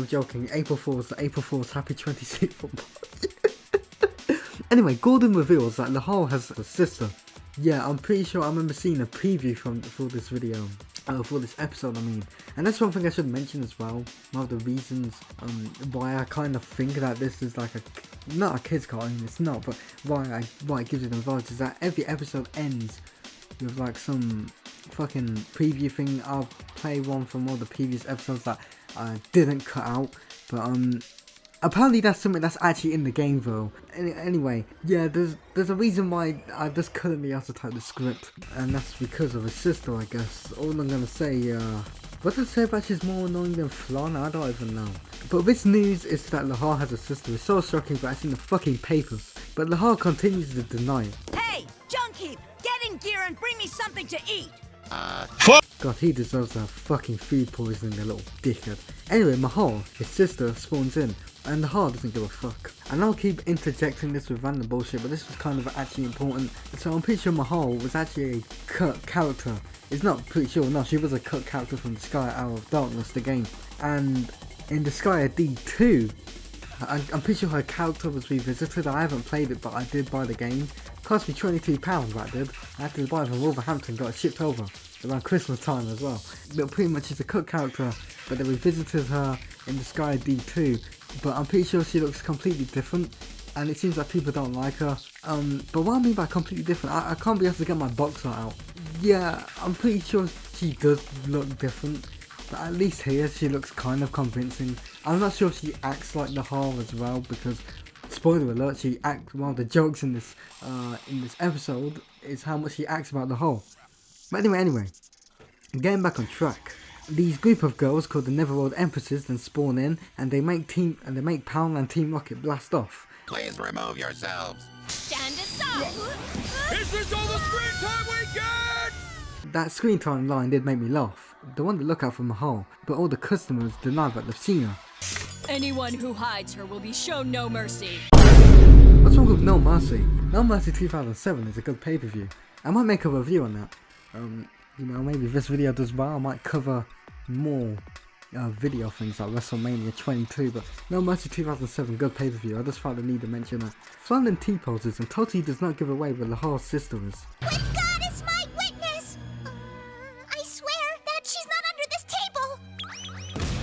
April Fool's, happy 26th of March. Anyway, Gordon reveals that Laharl has a sister. Yeah, I'm pretty sure I remember seeing a preview for this video. For this episode, I mean. And that's one thing I should mention as well. One of the reasons why I kind of think that this is like not a kids cartoon, it's not, but why it gives you the vibes is that every episode ends with like some fucking preview thing. I'll play one from all the previous episodes that I didn't cut out, but apparently that's something that's actually in the game though. Anyway, yeah, there's a reason why I just couldn't be able to type the script, and that's because of his sister, I guess. All I'm gonna say, what did I say about she's more annoying than Flonne? I don't even know. But this news is that Laharl has a sister. It's so shocking, but it's in the fucking papers. But Laharl continues to deny it. Hey, Junkie, get in gear and bring me something to eat. Fuck God, he deserves a fucking food poisoning, the little dickhead. Anyway, Laharl, his sister, spawns in, and Laharl doesn't give a fuck. And I'll keep interjecting this with random bullshit, but this was kind of actually important. So I'm pretty sure Laharl was actually a cut character. It's not pretty sure, no, she was a cut character from Disgaea Hour of Darkness, the game. And in Disgaea D2, I'm pretty sure her character was revisited. I haven't played it, but I did buy the game. It cost me £23, that did. I had to buy it from Wolverhampton, got it shipped over around Christmas time as well. But pretty much she's a cut character, but they revisited her in Disgaea D2. But I'm pretty sure she looks completely different, and it seems like people don't like her. But what I mean by completely different, I can't be able to get my box art out. Yeah, I'm pretty sure she does look different, but at least here she looks kind of convincing. I'm not sure if she acts like Laharl as well, because spoiler alert, she acts. One of the jokes in this episode is how much she acts about Laharl. But anyway, getting back on track. These group of girls called the Netherworld Empresses then spawn in, and they make Pound and Team Rocket blast off. Please remove yourselves. Stand aside! Is this all the screen time we get? That screen time line did make me laugh. They wanted to look out for Laharl, but all the customers deny that they've seen her. Anyone who hides her will be shown no mercy. What's wrong with No Mercy? No Mercy 2007 is a good pay-per-view. I might make a review on that. You know, maybe if this video does well, I might cover more video things like WrestleMania 22, but No Mercy 2007, good pay-per-view. I just felt the need to mention that. Flonne and T-poses, and totally does not give away where Laharl's sister is. With God as my witness, I swear that she's not under this table.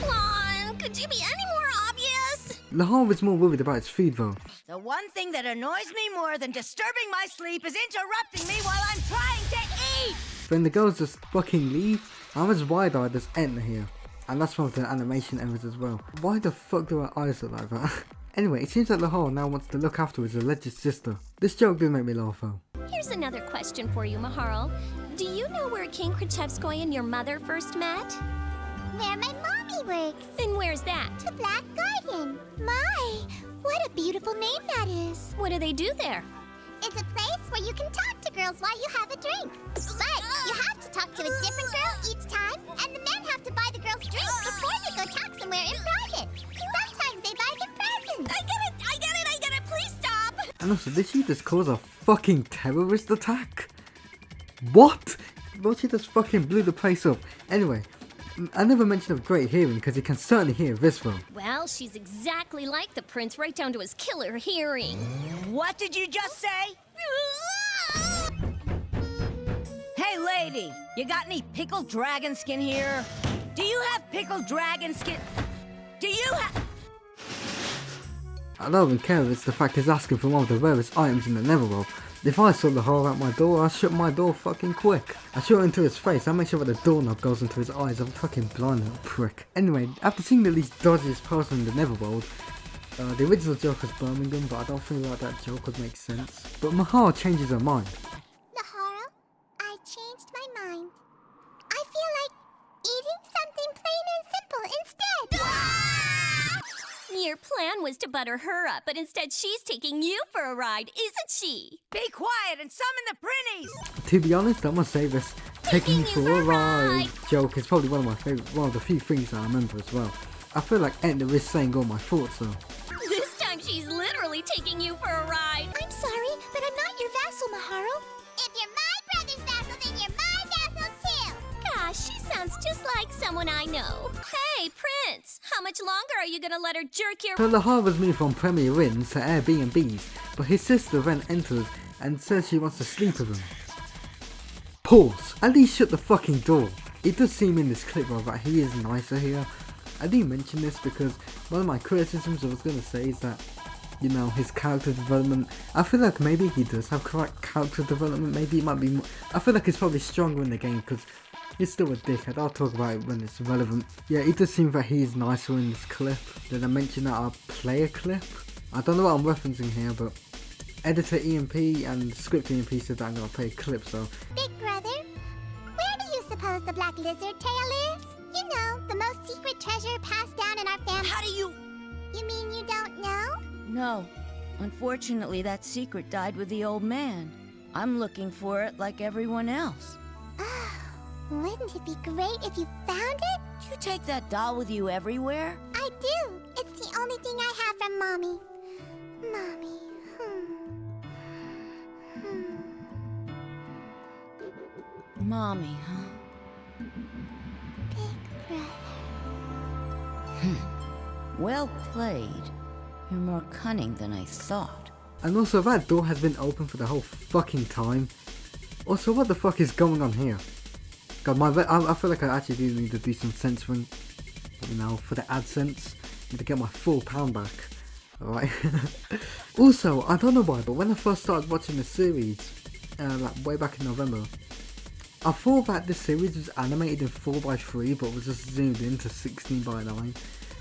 Flonne, could you be any more obvious? Laharl is more worried about his food though. The one thing that annoys me more than disturbing my sleep is interrupting me while I'm trying to eat! Then the girls just fucking leave. I'm as wide-eyed as Etna here. And that's one of the animation errors as well. Why the fuck do her eyes look like that? Anyway, it seems that Laharl now wants to look after his alleged sister. This joke did make me laugh though. Here's another question for you, Laharl. Do you know where King Khrushchevskoy and your mother first met? Where my mommy works. And where's that? The Black Garden. My, what a beautiful name that is. What do they do there? It's a place where you can talk to girls while you have a drink. But you have to talk to a different girl each time, and the men have to buy the girls drinks before they go talk somewhere in private. Sometimes they buy them presents. I get it, please stop! And also, did she just cause a fucking terrorist attack? What? Well, she just fucking blew the place up. Anyway, I never mentioned of great hearing, because you can certainly hear this one. Well, she's exactly like the prince, right down to his killer hearing. What did you just say? Hey lady, you got any pickled dragon skin here? Do you have pickled dragon skin? Do you have... I don't even care if it's the fact he's asking for one of the rarest items in the Netherworld. If I saw Laharl at my door, I'd shut my door fucking quick. I shoot it into his face, I make sure that the doorknob goes into his eyes. I'm fucking blind little prick. Anyway, after seeing the least dodgiest person in the Netherworld, the original joke was Birmingham, but I don't feel like that joke would make sense. But Laharl changes her mind. Laharl, I changed my mind. I feel like eating something plain and simple instead. Your plan was to butter her up, but instead she's taking you for a ride, isn't she? Be quiet and summon the Prinnies! To be honest, I must say this taking you for a ride joke is probably one of the few things I remember as well. I feel like Etna is saying all my thoughts though. This time she's literally taking you for a ride. I'm sorry, but I'm not your vassal, Laharl. If you're my brother's vassal, then you're my vassal too. Gosh, she sounds just like someone I know. Hey, Prince, how much longer are you gonna let her jerk your... So Laharl was moved from Premier Inns to Airbnbs, but his sister then enters and says she wants to sleep with him. Pause. At least shut the fucking door. It does seem in this clip though that he is nicer here. I didn't mention this because one of my criticisms I was going to say is that, you know, his character development, I feel like maybe he does have correct character development, maybe it might be more, I feel like he's probably stronger in the game because he's still a dickhead. I'll talk about it when it's relevant. Yeah, it does seem that he's nicer in this clip. Did I mention that I'll play a clip? I don't know what I'm referencing here, but editor EMP and script EMP said that I'm going to play a clip, so... Big brother, where do you suppose the black lizard tail is? You know, the most secret treasure passed down in our family. How do you... You mean you don't know? No. Unfortunately, that secret died with the old man. I'm looking for it like everyone else. Wouldn't it be great if you found it? Do you take that doll with you everywhere? I do. It's the only thing I have from Mommy. Mommy. Mommy, huh? Big brother. Well played. You're more cunning than I thought. And also that door has been open for the whole fucking time. Also, what the fuck is going on here? God, I feel like I actually do need to do some censoring, you know, for the AdSense. I need to get my £4 back. Alright. Also, I don't know why, but when I first started watching the series, like way back in November, I thought that this series was animated in 4:3 but was just zoomed into 16:9.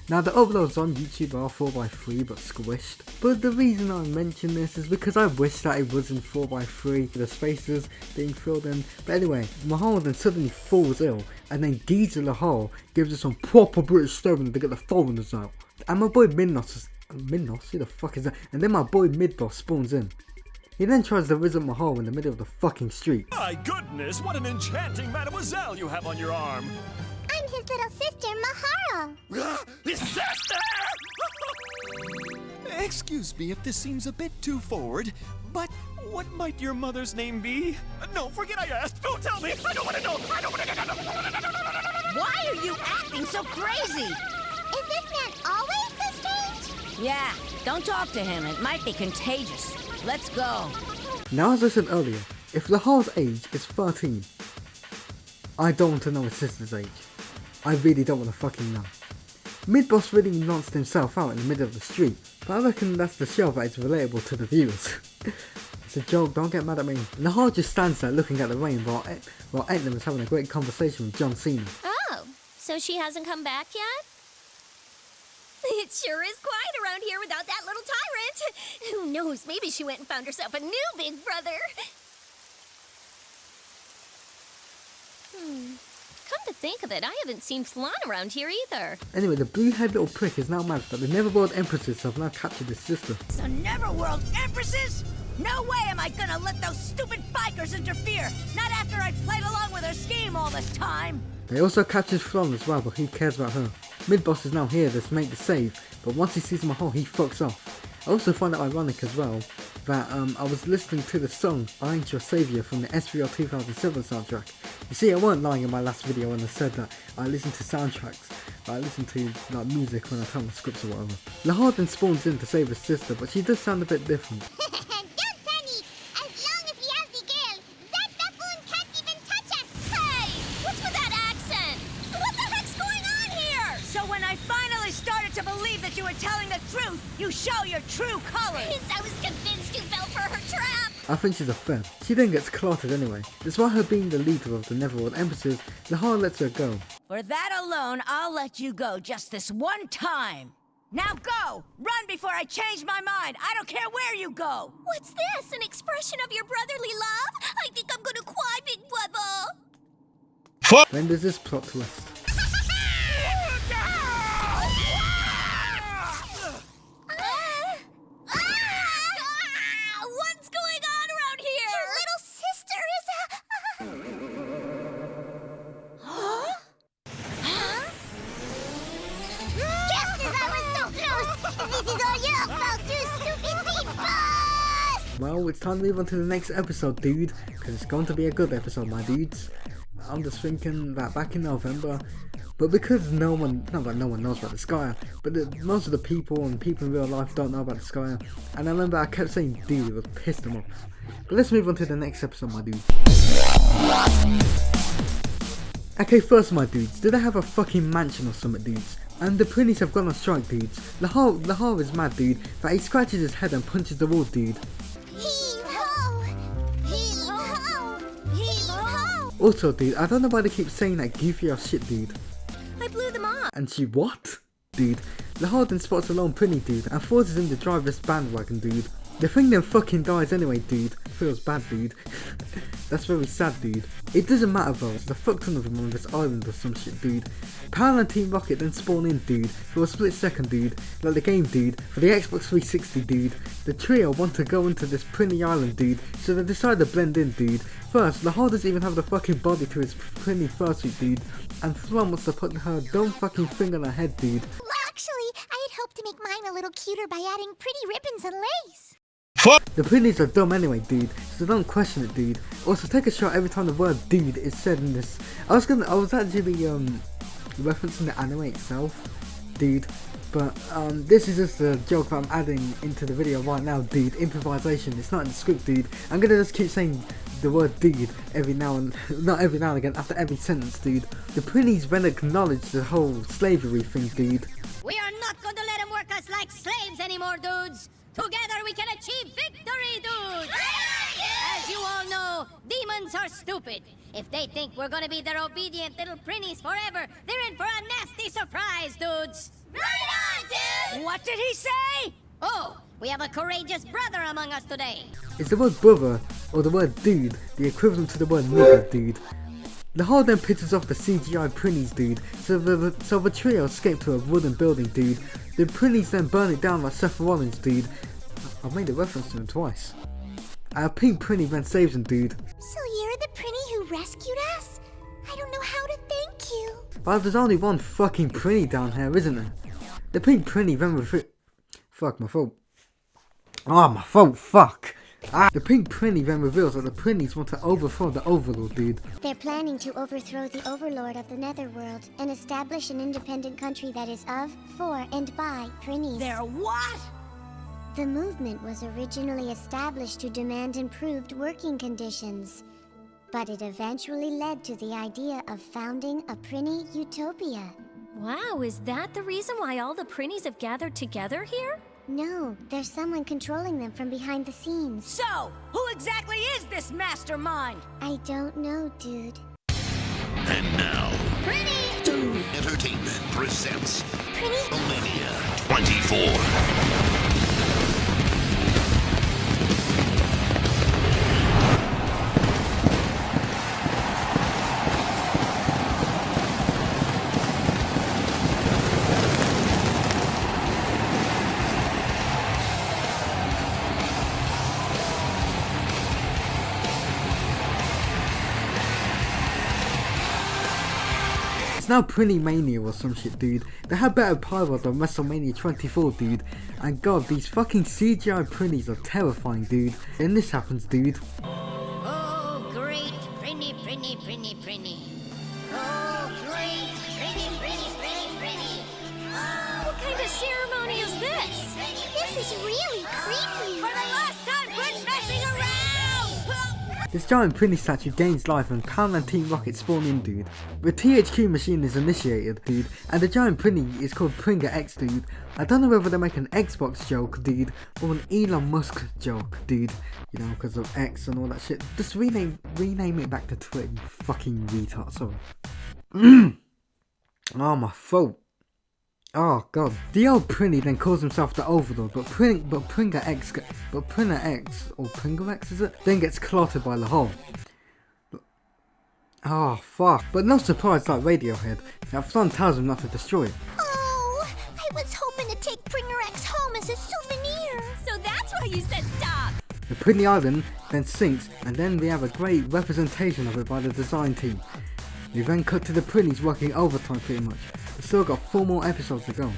Now the uploads on YouTube are 4:3 but squished, but the reason I mention this is because I wish that it was in 4:3, the spaces being filled in. But anyway, Laharl then suddenly falls ill, and then Geezer Laharl gives us some proper British staring to get the foreigners out. And my boy Midnos, who the fuck is that? And then my boy Midboss spawns in. He then tries to visit Laharl in the middle of the fucking street. My goodness, what an enchanting mademoiselle you have on your arm. I'm his little sister, Laharl. His sister! Excuse me if this seems a bit too forward, but what might your mother's name be? No, forget I asked. Don't tell me. I don't want to know. I don't want to know. Why are you acting so crazy? Is this man always so strange? Yeah, don't talk to him. It might be contagious. Let's go. Now, as I said earlier, if Laharl's age is 13, I don't want to know his sister's age. I really don't want to fucking know. Midboss really nonsense himself out in the middle of the street, but I reckon that's the show that is relatable to the viewers. It's a joke, don't get mad at me. Laharl just stands there looking at the rain while Etna was having a great conversation with John Cena. Oh, so she hasn't come back yet? It sure is quiet around here without that little tyrant. Who knows, maybe she went and found herself a new big brother. Come to think of it, I haven't seen Flonne around here either. Anyway, the blue-haired little prick is now mad that the Neverworld Empresses have now captured his sister. The Neverworld Empresses? No way am I gonna let those stupid bikers interfere! Not after I played along with her scheme all this time! They also captured Flonne as well, but who cares about her? Midboss is now here to make the save, but once he sees Laharl, he fucks off. I also find it ironic as well that I was listening to the song I Ain't Your Savior from the SVR 2007 soundtrack. You see, I weren't lying in my last video when I said that I listen to soundtracks, but I listen to like music when I tell my scripts or whatever. Laharl then spawns in to save his sister, but she does sound a bit different. Don't panic! As long as we have the girl, that buffoon can't even touch us! Hey! What's with that accent? What the heck's going on here? So when I finally started to believe that you were telling the truth, you show your true colors! Since I was convinced you fell for her trap! I think she's a fed. She then gets clotted anyway. Despite her being the leader of the Neverworld Empresses, Laharl lets her go. For that alone, I'll let you go just this one time! Now go! Run before I change my mind! I don't care where you go! What's this? An expression of your brotherly love? I think I'm gonna cry, big brother! Then there's this plot twist. What's going on around here? Your little sister is Huh? Just as I was so close! This is all your fault, you stupid big boss! Well, it's time to move on to the next episode, dude, because it's going to be a good episode, my dudes. I'm just thinking that back in November, but because not that no one knows about Disgaea, but most of the people and people in real life don't know about Disgaea, and I remember I kept saying dude, it would piss them off. But let's move on to the next episode, my dudes. Okay, first, my dudes, did I have a fucking mansion or something, dudes? And the Prinnies have gone on strike, dudes. Laharl is mad, dude, that he scratches his head and punches the wall, dude. Heave-ho! Heave-ho! Heave-ho! Also, dude, I don't know why they keep saying that goofy ass shit, dude. I blew them off. And she what? Dude, Laharl then spots a lone Prinny, dude, and forces him to drive this bandwagon, dude. The thing then fucking dies anyway, dude. Feels bad, dude. That's very sad, dude. It doesn't matter though, it's the fuck ton of them on this island or some shit, dude. Power and Team Rocket then spawn in, dude, for a split second, dude. Like the game, dude, for the Xbox 360, dude. The trio want to go into this Prinny island, dude, so they decide to blend in, dude. First, Laharl doesn't even have the fucking body to his Prinny fursuit, dude. And Flonne wants to put her dumb fucking thing on her head, dude. Well, actually, I had hoped to make mine a little cuter by adding pretty ribbons and lace. The Prinnies are dumb anyway, dude, so don't question it, dude. Also, take a shot every time the word dude is said in this. I was actually referencing the anime itself, dude, but this is just a joke that I'm adding into the video right now, dude. Improvisation, it's not in the script, dude. I'm gonna just keep saying the word dude every now and again after every sentence, dude. The Prinnies then acknowledge the whole slavery thing, dude. We are not going to let them work us like slaves anymore, dudes. Together we can achieve victory, dudes! As you all know, demons are stupid. If they think we're gonna be their obedient little Prinnies forever, they're in for a nasty surprise, dudes! Right on, dude! What did he say? Oh, we have a courageous brother among us today. Is the word brother or the word dude the equivalent to the word nigger, dude? Laharl then pictures off the CGI Prinnies, dude, so the trio escape to a wooden building, dude. The Prinnies then burn it down like Seth Rollins, dude. I've made a reference to him twice. Our pink Prinny then saves him, dude. So you're the Prinny who rescued us? I don't know how to thank you. But there's only one fucking Prinny down here, isn't there? The pink Prinny then fuck, my fault. Ah, my fault, fuck. The pink Prinny then reveals that the Prinnies want to overthrow the Overlord, dude. They're planning to overthrow the Overlord of the Netherworld and establish an independent country that is of, for, and by Prinnies. They're what? The movement was originally established to demand improved working conditions, but it eventually led to the idea of founding a Prinny utopia. Wow, is that the reason why all the Prinnies have gathered together here? No, there's someone controlling them from behind the scenes. So, who exactly is this mastermind? I don't know, dude. And now, Prinny! Toon Entertainment presents Prinny? Millennia 24. It's now Prinny Mania or some shit, dude. They had better pyro than WrestleMania 24, dude. And god, these fucking CGI Prinnies are terrifying, dude. Then this happens, dude. Oh, great Prinny, Prinny, Prinny, Prinny. Oh, great Prinny, Prinny, Prinny, Prinny. Oh, What kind of ceremony is this? This is really creepy. For the last time, quit messing around! This giant Prinny statue gains life and Power and Team Rocket spawn in, dude. The THQ machine is initiated, dude, and the giant Prinny is called Pringa X, dude. I don't know whether they make an Xbox joke, dude, or an Elon Musk joke, dude. You know, because of X and all that shit. Just rename it back to Twitter, you fucking retard, sorry. Oh, my fault. Oh god. The old Prinny then calls himself the Overlord, but Pringa X, or Pringa X is it? Then gets clotted by Laharl. Oh fuck. But no surprise like Radiohead, that Flonne tells him not to destroy it. Oh, I was hoping to take Pringa X home as a souvenir. So that's why you said stop! The Prinny Island then sinks, and then we have a great representation of it by the design team. We then cut to the Prinnies working overtime pretty much. We've still got 4 more episodes to go.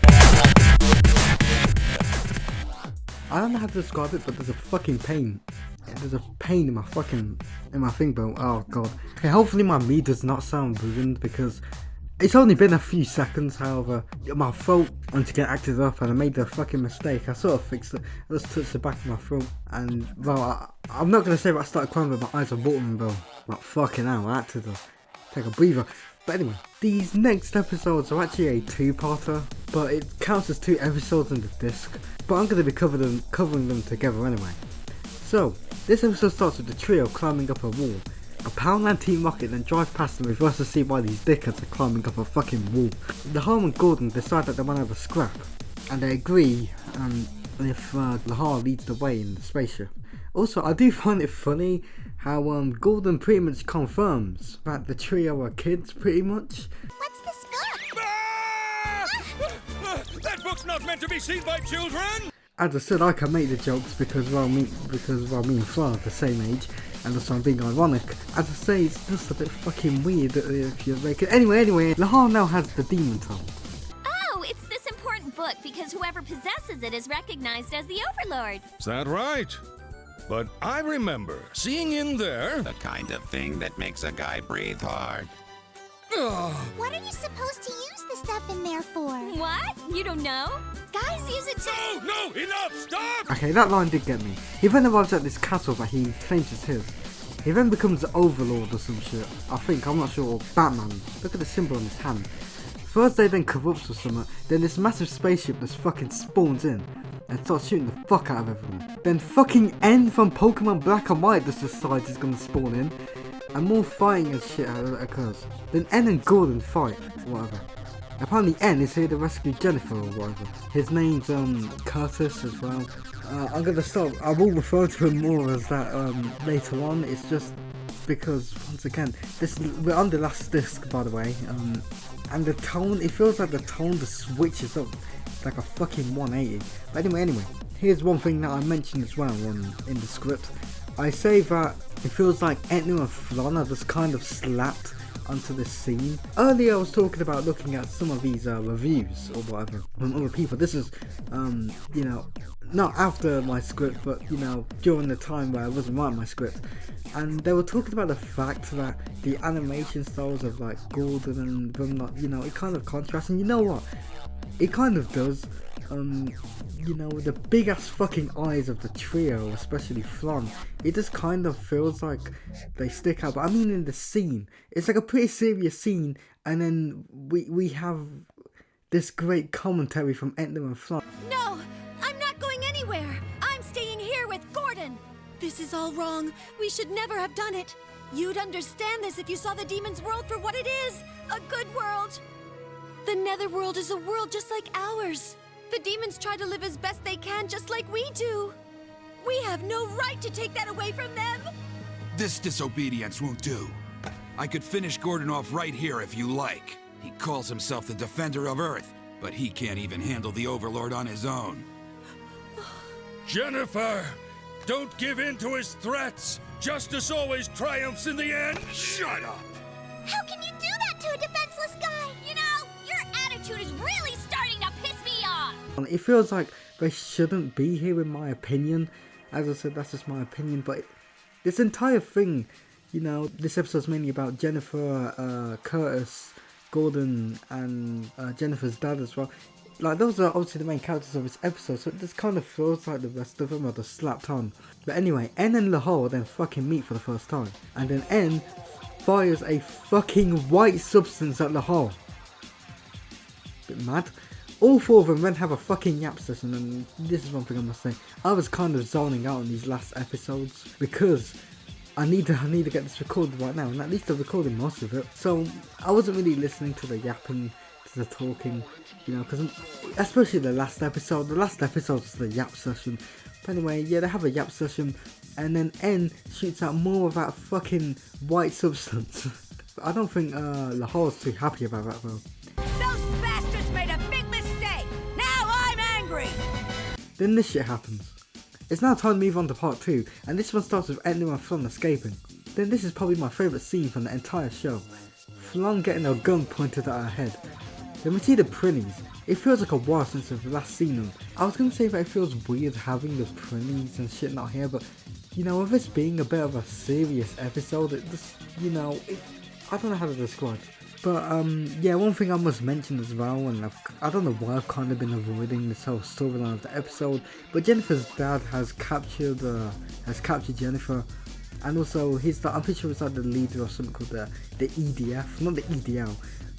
I don't know how to describe it, but there's a fucking pain. Yeah, there's a pain in my thing, bro. Oh god. Okay, hopefully my me does not sound ruined because it's only been a few seconds. However, my throat wanted to get acted up and I made the fucking mistake. I sort of fixed it. I just touched the back of my throat and, well, I'm not gonna say that I started crying but my eyes are watering, bro. Like fucking hell, I had to take a breather. But anyway, these next episodes are actually a 2-parter, but it counts as 2 episodes in the disc. But I'm going to be covering them together anyway. So, this episode starts with the trio climbing up a wall. A Powerland Team Rocket then drives past them with us to see why these dickheads are climbing up a fucking wall. Laharl and Gordon decide that they want to have a scrap, and they agree, and if Laharl leads the way in the spaceship. Also, I do find it funny how Gordon pretty much confirms that the trio are kids, pretty much. What's this book? That book's not meant to be seen by children! As I said, I can make the jokes because me and Flonne are the same age, and also I'm being ironic. As I say, it's just a bit fucking weird if you make it. Anyway, Laharl now has the demon tongue. Oh, it's this important book because whoever possesses it is recognized as the Overlord. Is that right? But I remember seeing in there The kind of thing that makes a guy breathe hard. What are you supposed to use the stuff in there for? What? You don't know? Guys use it to... No, enough, stop! Okay, that line did get me. He then arrives at this castle that he claims is his. He then becomes the Overlord or some shit. I'm not sure, or Batman. Look at the symbol on his hand. First they then corrupts or something, then this massive spaceship just fucking spawns in and starts shooting the fuck out of everyone. Then fucking N from Pokemon Black and White just decides he's gonna spawn in, and more fighting and shit occurs. Then N and Gordon fight, whatever. Apparently N is here to rescue Jennifer or whatever. His name's Curtis as well. I'm gonna stop. I will refer to him more as that later on. It's just because once again, we're on the last disc, by the way. And the tone, it feels like the tone just switches up like a fucking 180. But anyway, here's one thing that I mentioned as well in the script. I say that it feels like Etna and Flonne are just kind of slapped onto this scene. Earlier I was talking about looking at some of these reviews or whatever from other people. This is, you know, not after my script, but you know, during the time where I wasn't writing my script. And they were talking about the fact that the animation styles of like Gordon and them, not, you know, it kind of contrasts. And you know what? It kind of does. You know, the big ass fucking eyes of the trio, especially Flonne, it just kind of feels like they stick out. But I mean, in the scene, it's like a pretty serious scene, and then we have this great commentary from Etna and Flonne. No, I'm not going anywhere. I'm staying here with Gordon. This is all wrong. We should never have done it. You'd understand this if you saw the demon's world for what it is, a good world. The netherworld is a world just like ours. The demons try to live as best they can, just like we do. We have no right to take that away from them. This disobedience won't do. I could finish Gordon off right here if you like. He calls himself the Defender of Earth, but he can't even handle the Overlord on his own. Jennifer, don't give in to his threats. Justice always triumphs in the end. Shut up! How can you do that to a defenseless guy? You know, your attitude is really starting to piss me off. It feels like they shouldn't be here, in my opinion. As I said, that's just my opinion. But this entire thing, you know, this episode's mainly about Jennifer, Curtis, Gordon, and Jennifer's dad as well. Like, those are obviously the main characters of this episode, so it just kind of feels like the rest of them are just slapped on. But anyway, N and Laharl then fucking meet for the first time. And then N fires a fucking white substance at Laharl. Bit mad. All four of them then have a fucking yap session, and this is one thing I must say. I was kind of zoning out on these last episodes because I need to get this recorded right now, and at least I've recorded most of it. So I wasn't really listening to the yapping, to the talking, you know, because especially the last episode. The last episode was the yap session. But anyway, yeah, they have a yap session, and then N shoots out more of that fucking white substance. I don't think Laharl's too happy about that though. Those bastards made a big mistake! Now I'm angry! Then this shit happens. It's now time to move on to part 2, and this one starts with Etna and Flonne escaping. Then this is probably my favourite scene from the entire show. Flonne getting her gun pointed at her head. Then we see the Prinnies. It feels like a while since we've last seen them. I was going to say that it feels weird having the Prinnies and shit not here, but you know, with this being a bit of a serious episode, it just, you know, I don't know how to describe it. But yeah, one thing I must mention as well, and I don't know why I've kind of been avoiding this whole storyline of the episode, but Jennifer's dad has captured Jennifer, and also I'm pretty sure it's like the leader of something called the EDF, not the EDL,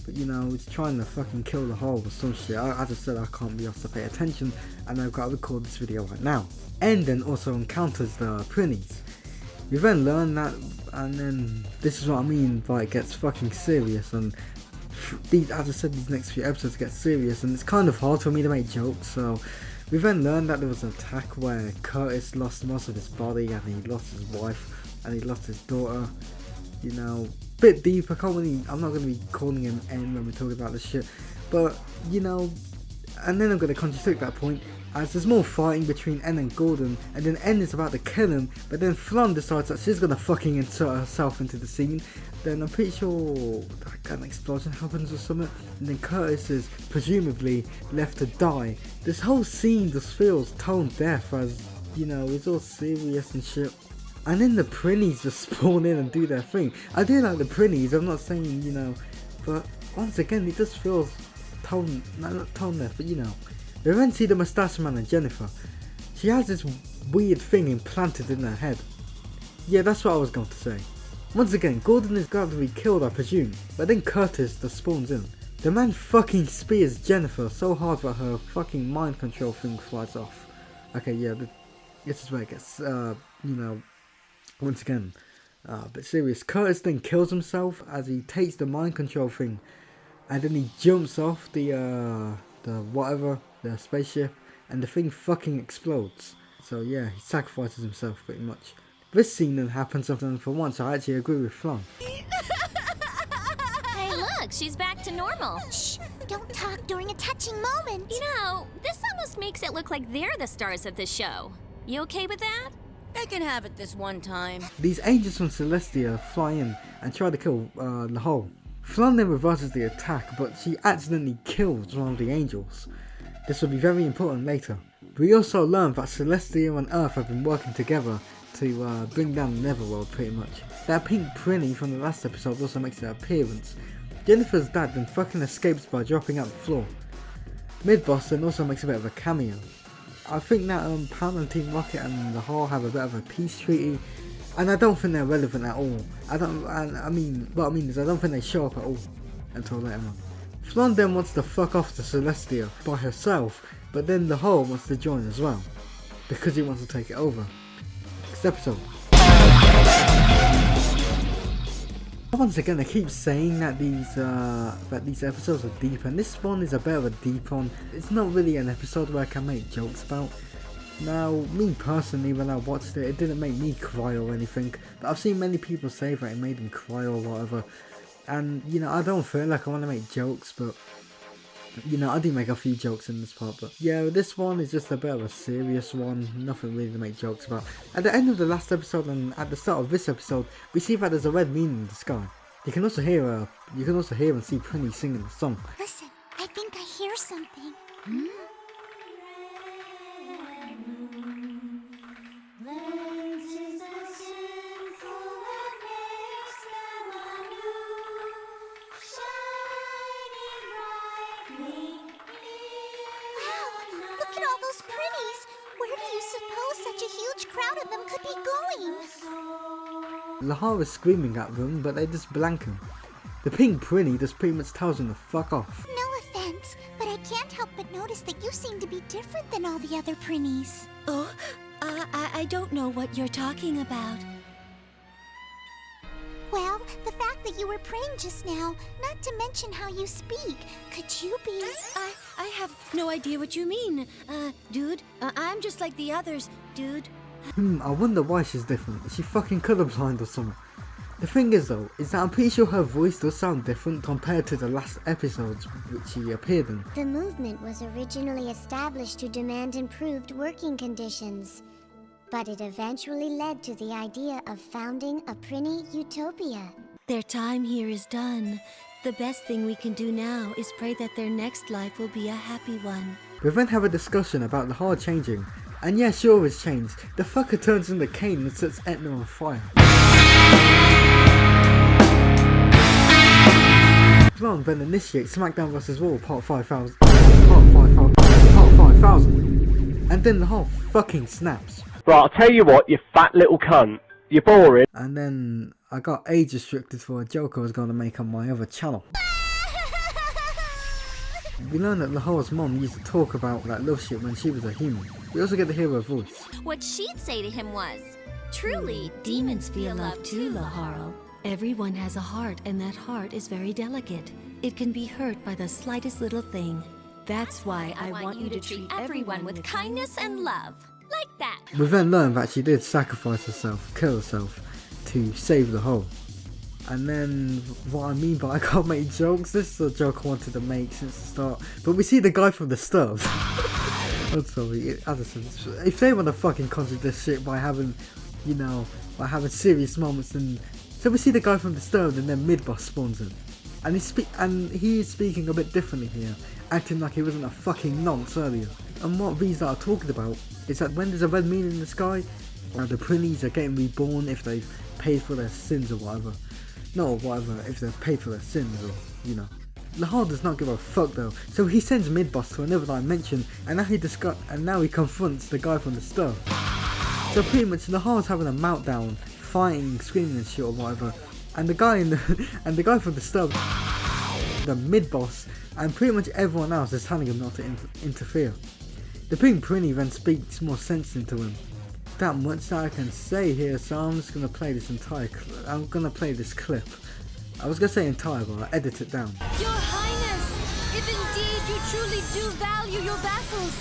but you know, it's trying to fucking kill the whole or some shit. I just said I can't be asked to pay attention, and I've got to record this video right now. And then also encounters the Prinnies. We then learn that, and then this is what I mean by it gets fucking serious, and as I said, these next few episodes get serious, and it's kind of hard for me to make jokes, so We then learned that there was an attack where Curtis lost most of his body and he lost his wife and he lost his daughter. You know, bit deep. I'm not going to be calling him N when we talk about this shit. But, you know, and then I'm going to contradict that point as there's more fighting between N and Gordon, and then N is about to kill him, but then Flonne decides that she's going to fucking insert herself into the scene. Then I'm pretty sure like an explosion happens or something, and then Curtis is presumably left to die. This whole scene just feels tone deaf, as, you know, it's all serious and shit. And then the Prinnies just spawn in and do their thing. I do like the Prinnies, I'm not saying, you know, but once again it just feels not tone deaf, but you know. We then see the Moustache Man and Jennifer. She has this weird thing implanted in her head. Yeah, that's what I was going to say. Once again, Gordon is going to be killed, I presume, but then Curtis just spawns in. The man fucking spears Jennifer so hard that her fucking mind control thing flies off. Okay, yeah, this is where it gets, you know, once again, a bit serious. Curtis then kills himself as he takes the mind control thing, and then he jumps off the spaceship, and the thing fucking explodes. So yeah, he sacrifices himself pretty much. This scene then happens, and for once I actually agree with Flonne. Hey look, she's back to normal. Shh! Don't talk during a touching moment! You know, this almost makes it look like they're the stars of the show. You okay with that? They can have it this one time. These angels from Celestia fly in and try to kill Laharl. Flonne then reverses the attack, but she accidentally kills one of the angels. This will be very important later. We also learn that Celestia and Earth have been working together to bring down the Netherworld pretty much. That pink Prinny from the last episode also makes an appearance. Jennifer's dad then fucking escapes by dropping out the floor. Mid-boss then also makes a bit of a cameo. I think that Pound and Team Rocket and Laharl have a bit of a peace treaty, and I don't think they're relevant at all. What I mean is I don't think they show up at all until later on. Flonne then wants to fuck off to Celestia by herself, but then Laharl wants to join as well, because he wants to take it over. Next episode. Once again, I keep saying that these episodes are deep, and this one is a bit of a deep one. It's not really an episode where I can make jokes about. Now, me personally, when I watched it, it didn't make me cry or anything, but I've seen many people say that it made them cry or whatever, and, you know, I don't feel like I want to make jokes, but, you know, I do make a few jokes in this part, but, yeah, this one is just a bit of a serious one, nothing really to make jokes about. At the end of the last episode and at the start of this episode, we see that there's a red moon in the sky. You can also hear and see Prinny singing the song. Listen, I think I hear something. Such a huge crowd of them could be going. Laharl is screaming at them, but they just blank him. The pink Prinny just pretty much tells him to fuck off. No offense, but I can't help but notice that you seem to be different than all the other Prinnies. Oh, I don't know what you're talking about. Well, the fact that you were praying just now, not to mention how you speak, could you be... I have no idea what you mean, dude. I'm just like the others, dude. I wonder why she's different. Is she fucking colorblind or something? The thing is though, is that I'm pretty sure her voice does sound different compared to the last episodes which she appeared in. The movement was originally established to demand improved working conditions, but it eventually led to the idea of founding a Prinny utopia. Their time here is done. The best thing we can do now is pray that their next life will be a happy one. We then have a discussion about the Laharl changing, and yeah, sure it's changed. The fucker turns into Cain and sets Etna on fire. Flonne then initiates SmackDown vs. Raw Part 5000, and then Laharl fucking snaps. Right, I'll tell you what, you fat little cunt. You're boring. And then I got age restricted for a joke I was going to make on my other channel. We learn that Laharl's mom used to talk about that love shit when she was a human. We also get to hear her voice. What she'd say to him was, truly, demons feel love too, Laharl. Everyone has a heart, and that heart is very delicate. It can be hurt by the slightest little thing. That's why I want you to treat everyone with kindness and love. Like that. We then learned that she did sacrifice herself, kill herself, to save the whole. And then, what I mean by I can't make jokes, this is a joke I wanted to make since the start. But we see the guy from the stove. I'm sorry, Addison, if they want to fucking contradict this shit by having, you know, by having serious moments, and so we see the guy from the stove, and then mid-boss spawns in. And he's speaking a bit differently here, acting like he wasn't a fucking nonce earlier. And what these are talking about is that when there's a red moon in the sky, the Prinnies are getting reborn if they've paid for their sins or whatever. No, whatever, if they've paid for their sins or, you know. Laharl does not give a fuck though, so he sends mid-boss to another dimension, and now he confronts the guy from the stove. So pretty much Laharl's having a meltdown, fighting, screaming and shit or whatever, and the guy from the stove, the mid-boss, and pretty much everyone else is telling him not to interfere. The pink Prinny then speaks more sense into him. That much that I can say here, so I'm just gonna play this I'm gonna play this clip. I was gonna say entire, but I'll edit it down. Your Highness, if indeed you truly do value your vassals,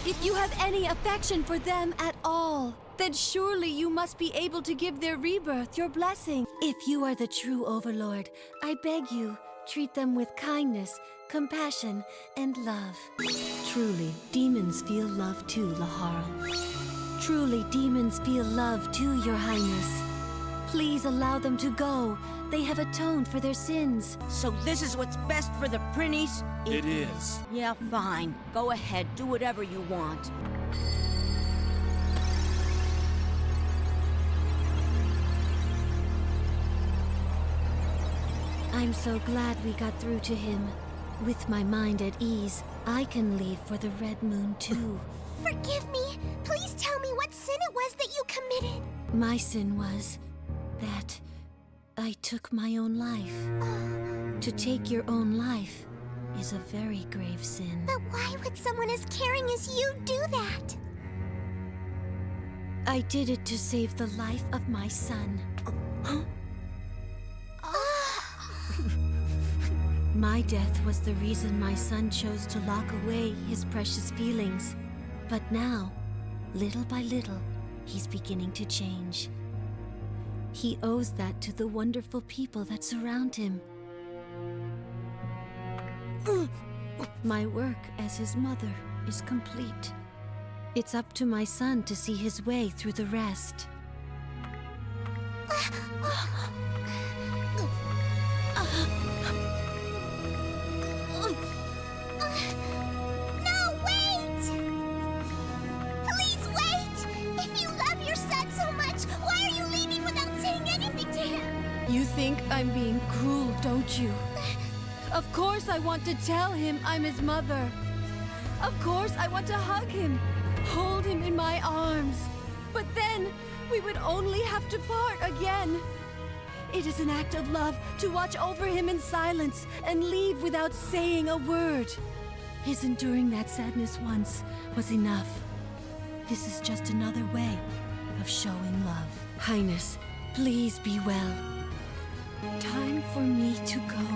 if you have any affection for them at all, then surely you must be able to give their rebirth your blessing. If you are the true overlord, I beg you, treat them with kindness, compassion, and love. Truly, demons feel love too, Laharl. Truly, demons feel love too, Your Highness. Please allow them to go. They have atoned for their sins. So this is what's best for the Prinnies? It is. Yeah, fine. Go ahead, do whatever you want. I'm so glad we got through to him. With my mind at ease, I can leave for the Red Moon too. Forgive me. Please tell me what sin it was that you committed. My sin was that I took my own life. To take your own life is a very grave sin. But why would someone as caring as you do that? I did it to save the life of my son. My death was the reason my son chose to lock away his precious feelings. But now, little by little, he's beginning to change. He owes that to the wonderful people that surround him. My work as his mother is complete. It's up to my son to see his way through the rest. No, wait! Please wait! If you love your son so much, why are you leaving without saying anything to him? You think I'm being cruel, don't you? Of course I want to tell him I'm his mother. Of course I want to hug him, hold him in my arms. But then we would only have to part again. It is an act of love to watch over him in silence and leave without saying a word. His enduring that sadness once was enough. This is just another way of showing love. Highness, please be well. Time for me to go.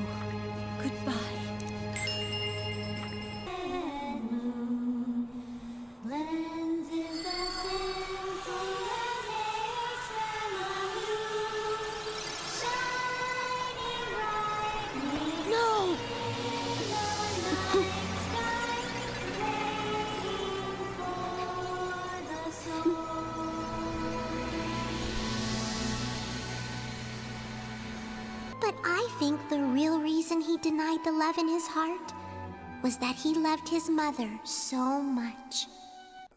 Goodbye. No! But I think the real reason he denied the love in his heart was that he loved his mother so much.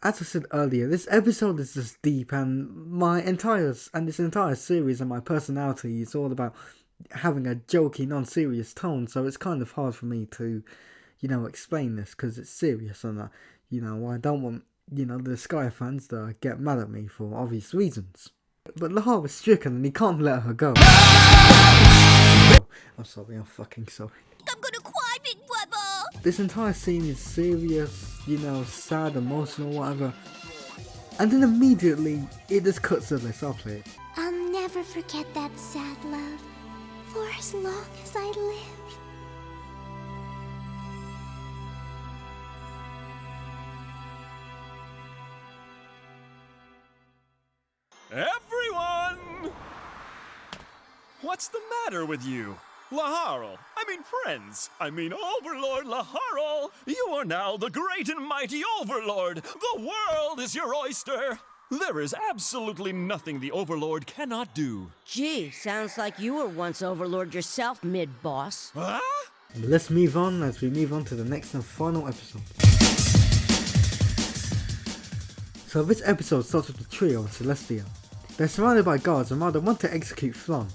As I said earlier, this episode is just deep, and this entire series and my personality is all about having a jokey, non-serious tone, so it's kind of hard for me to, explain this, because it's serious, and, I don't want, the Disgaea fans to get mad at me for obvious reasons. But Laharl was stricken, and he can't let her go. I'm sorry, I'm fucking sorry. I'm gonna cry, big brother! This entire scene is serious, sad, emotional, whatever. And then immediately, it just cuts to this. I'll play it. I'll never forget that sad love for as long as I live. Everyone! What's the matter with you? Laharl, friends, Overlord Laharl. You are now the great and mighty Overlord. The world is your oyster. There is absolutely nothing the Overlord cannot do. Gee, sounds like you were once Overlord yourself, mid-boss. Huh? Let's move on as we move on to the next and final episode. So this episode starts with the trio on Celestia. They're surrounded by guards and while they want to execute Flonne.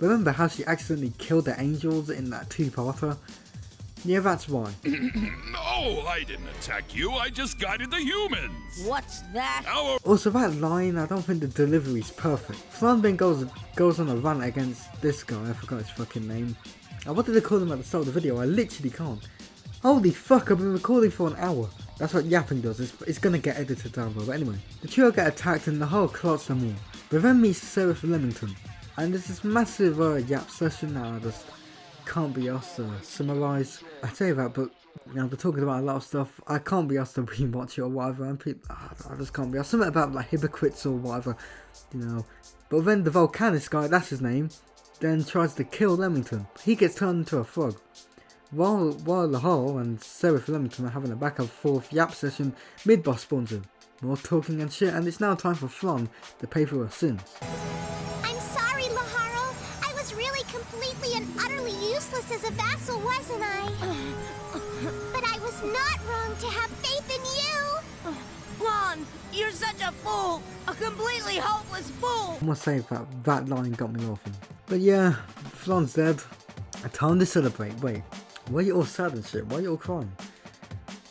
Remember how she accidentally killed the angels in that two-parter? Yeah, that's why. No, I didn't attack you. I just guided the humans. What's that? Also, that line, I don't think the delivery's perfect. Flonne then goes on a rant against this guy, I forgot his fucking name. I wanted to call him at the start of the video, I literally can't. Holy fuck, I've been recording for an hour. That's what yapping does, it's gonna get edited down though. But anyway, the trio get attacked and Laharl clots them all. But then meets Seraph Leamington. And there's this massive yap session that I just can't be asked to summarise. I tell you that, but you know, they're talking about a lot of stuff. I can't be asked to rewatch it or whatever. And I just can't be asked. Something about like hypocrites or whatever, you know. But then the volcanist guy, that's his name, then tries to kill Leamington. He gets turned into a frog. While Laharl and Seraph Leamington are having a back and forth yap session, mid-boss spawns in. More talking and shit, and it's now time for Flonne to pay for her sins. I'm sorry, Laharl. I was really completely and utterly useless as a vassal, wasn't I? But I was not wrong to have faith in you. Flonne, you're such a fool! A completely hopeless fool! I must say that line got me laughing. But yeah, Flonne's dead. Time to celebrate. Wait, why are you all sad and shit? Why are you all crying?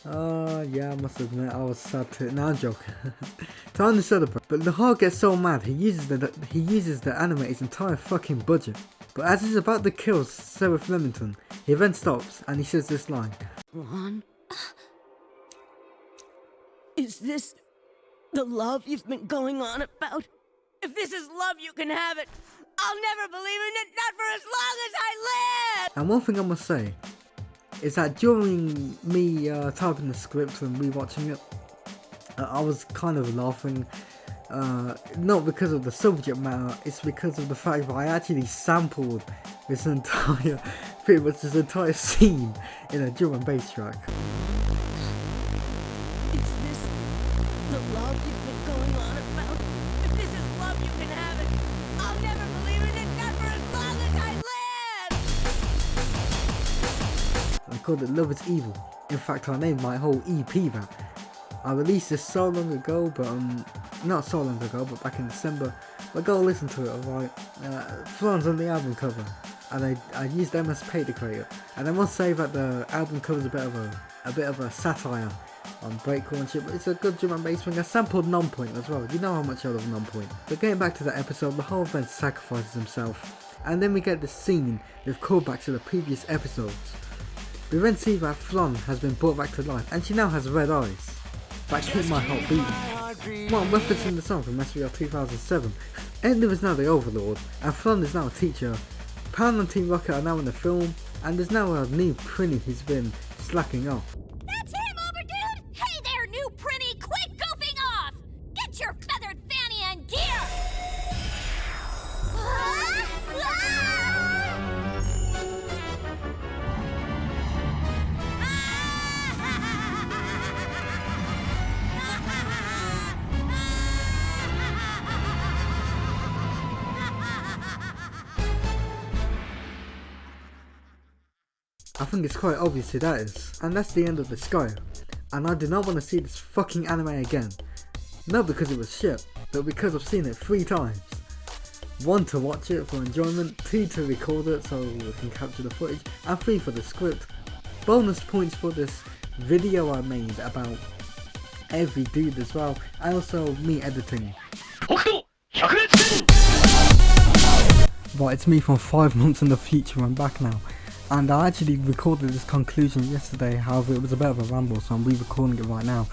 Yeah, I must admit I was sad too. No, I'm joking. Time to celebrate. But Laharl gets so mad he uses the animator's entire fucking budget. But as he's about to kill Seraph Leamington, he then stops and he says this line. Flonne? Is this the love you've been going on about? If this is love, you can have it. I'll never believe in it, not for as long as I live! And one thing I must say is that during me typing the script and rewatching it, I was kind of laughing. Not because of the subject matter, it's because of the fact that I actually sampled this entire scene in a drum and bass track. Is this the love you've been going on about? If this is love, you can have it. I'll never believe in it, not for as long as I live! I called it Love is Evil. In fact, I named my whole EP that. I released this so long ago, but not so long ago, but back in December. But go listen to it, alright? Flonne's on the album cover, and I used MS Paint to create it. And I must say that the album cover is a bit of a satire on breakcore and shit, but it's a good drum and bass thing. I sampled Non-Point as well. You know how much I love Non-Point. But getting back to the episode, the whole event sacrifices himself, and then we get this scene with callbacks to the previous episodes. We then see that Flonne has been brought back to life, and she now has red eyes that keep my heart beating. Well, I'm referencing the song from SVR 2007. Etna is now the Overlord, and Flonne is now a teacher. Pound and Team Rocket are now in the film, and there's now a new Prinny who's been slacking off. That's him, Overdude! Hey there, new Prinny! Quit goofing off! Get your feathered fanny and gear! I think it's quite obvious who that is, and that's the end of Disgaea, and I do not want to see this fucking anime again. Not because it was shit, but because I've seen it 3 times. 1 to watch it for enjoyment, 2 to record it so we can capture the footage, and 3 for the script. Bonus points for this video I made about every dude as well, and also me editing. Right, it's me from 5 months in the future, I'm back now. And I actually recorded this conclusion yesterday, however it was a bit of a ramble, so I'm re-recording it right now.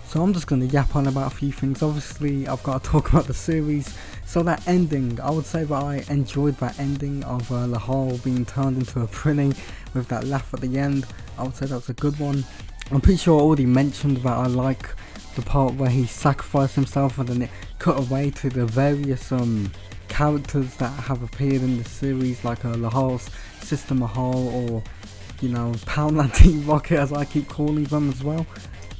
So I'm just going to yap on about a few things. Obviously I've got to talk about the series. So that ending, I would say that I enjoyed that ending of Laharl being turned into a Prinny with that laugh at the end. I would say that was a good one. I'm pretty sure I already mentioned that I like the part where he sacrificed himself and then it cut away to the various characters that have appeared in the series, like Laharl's sister Mahal, or you know, Poundland Team Rocket as I keep calling them as well.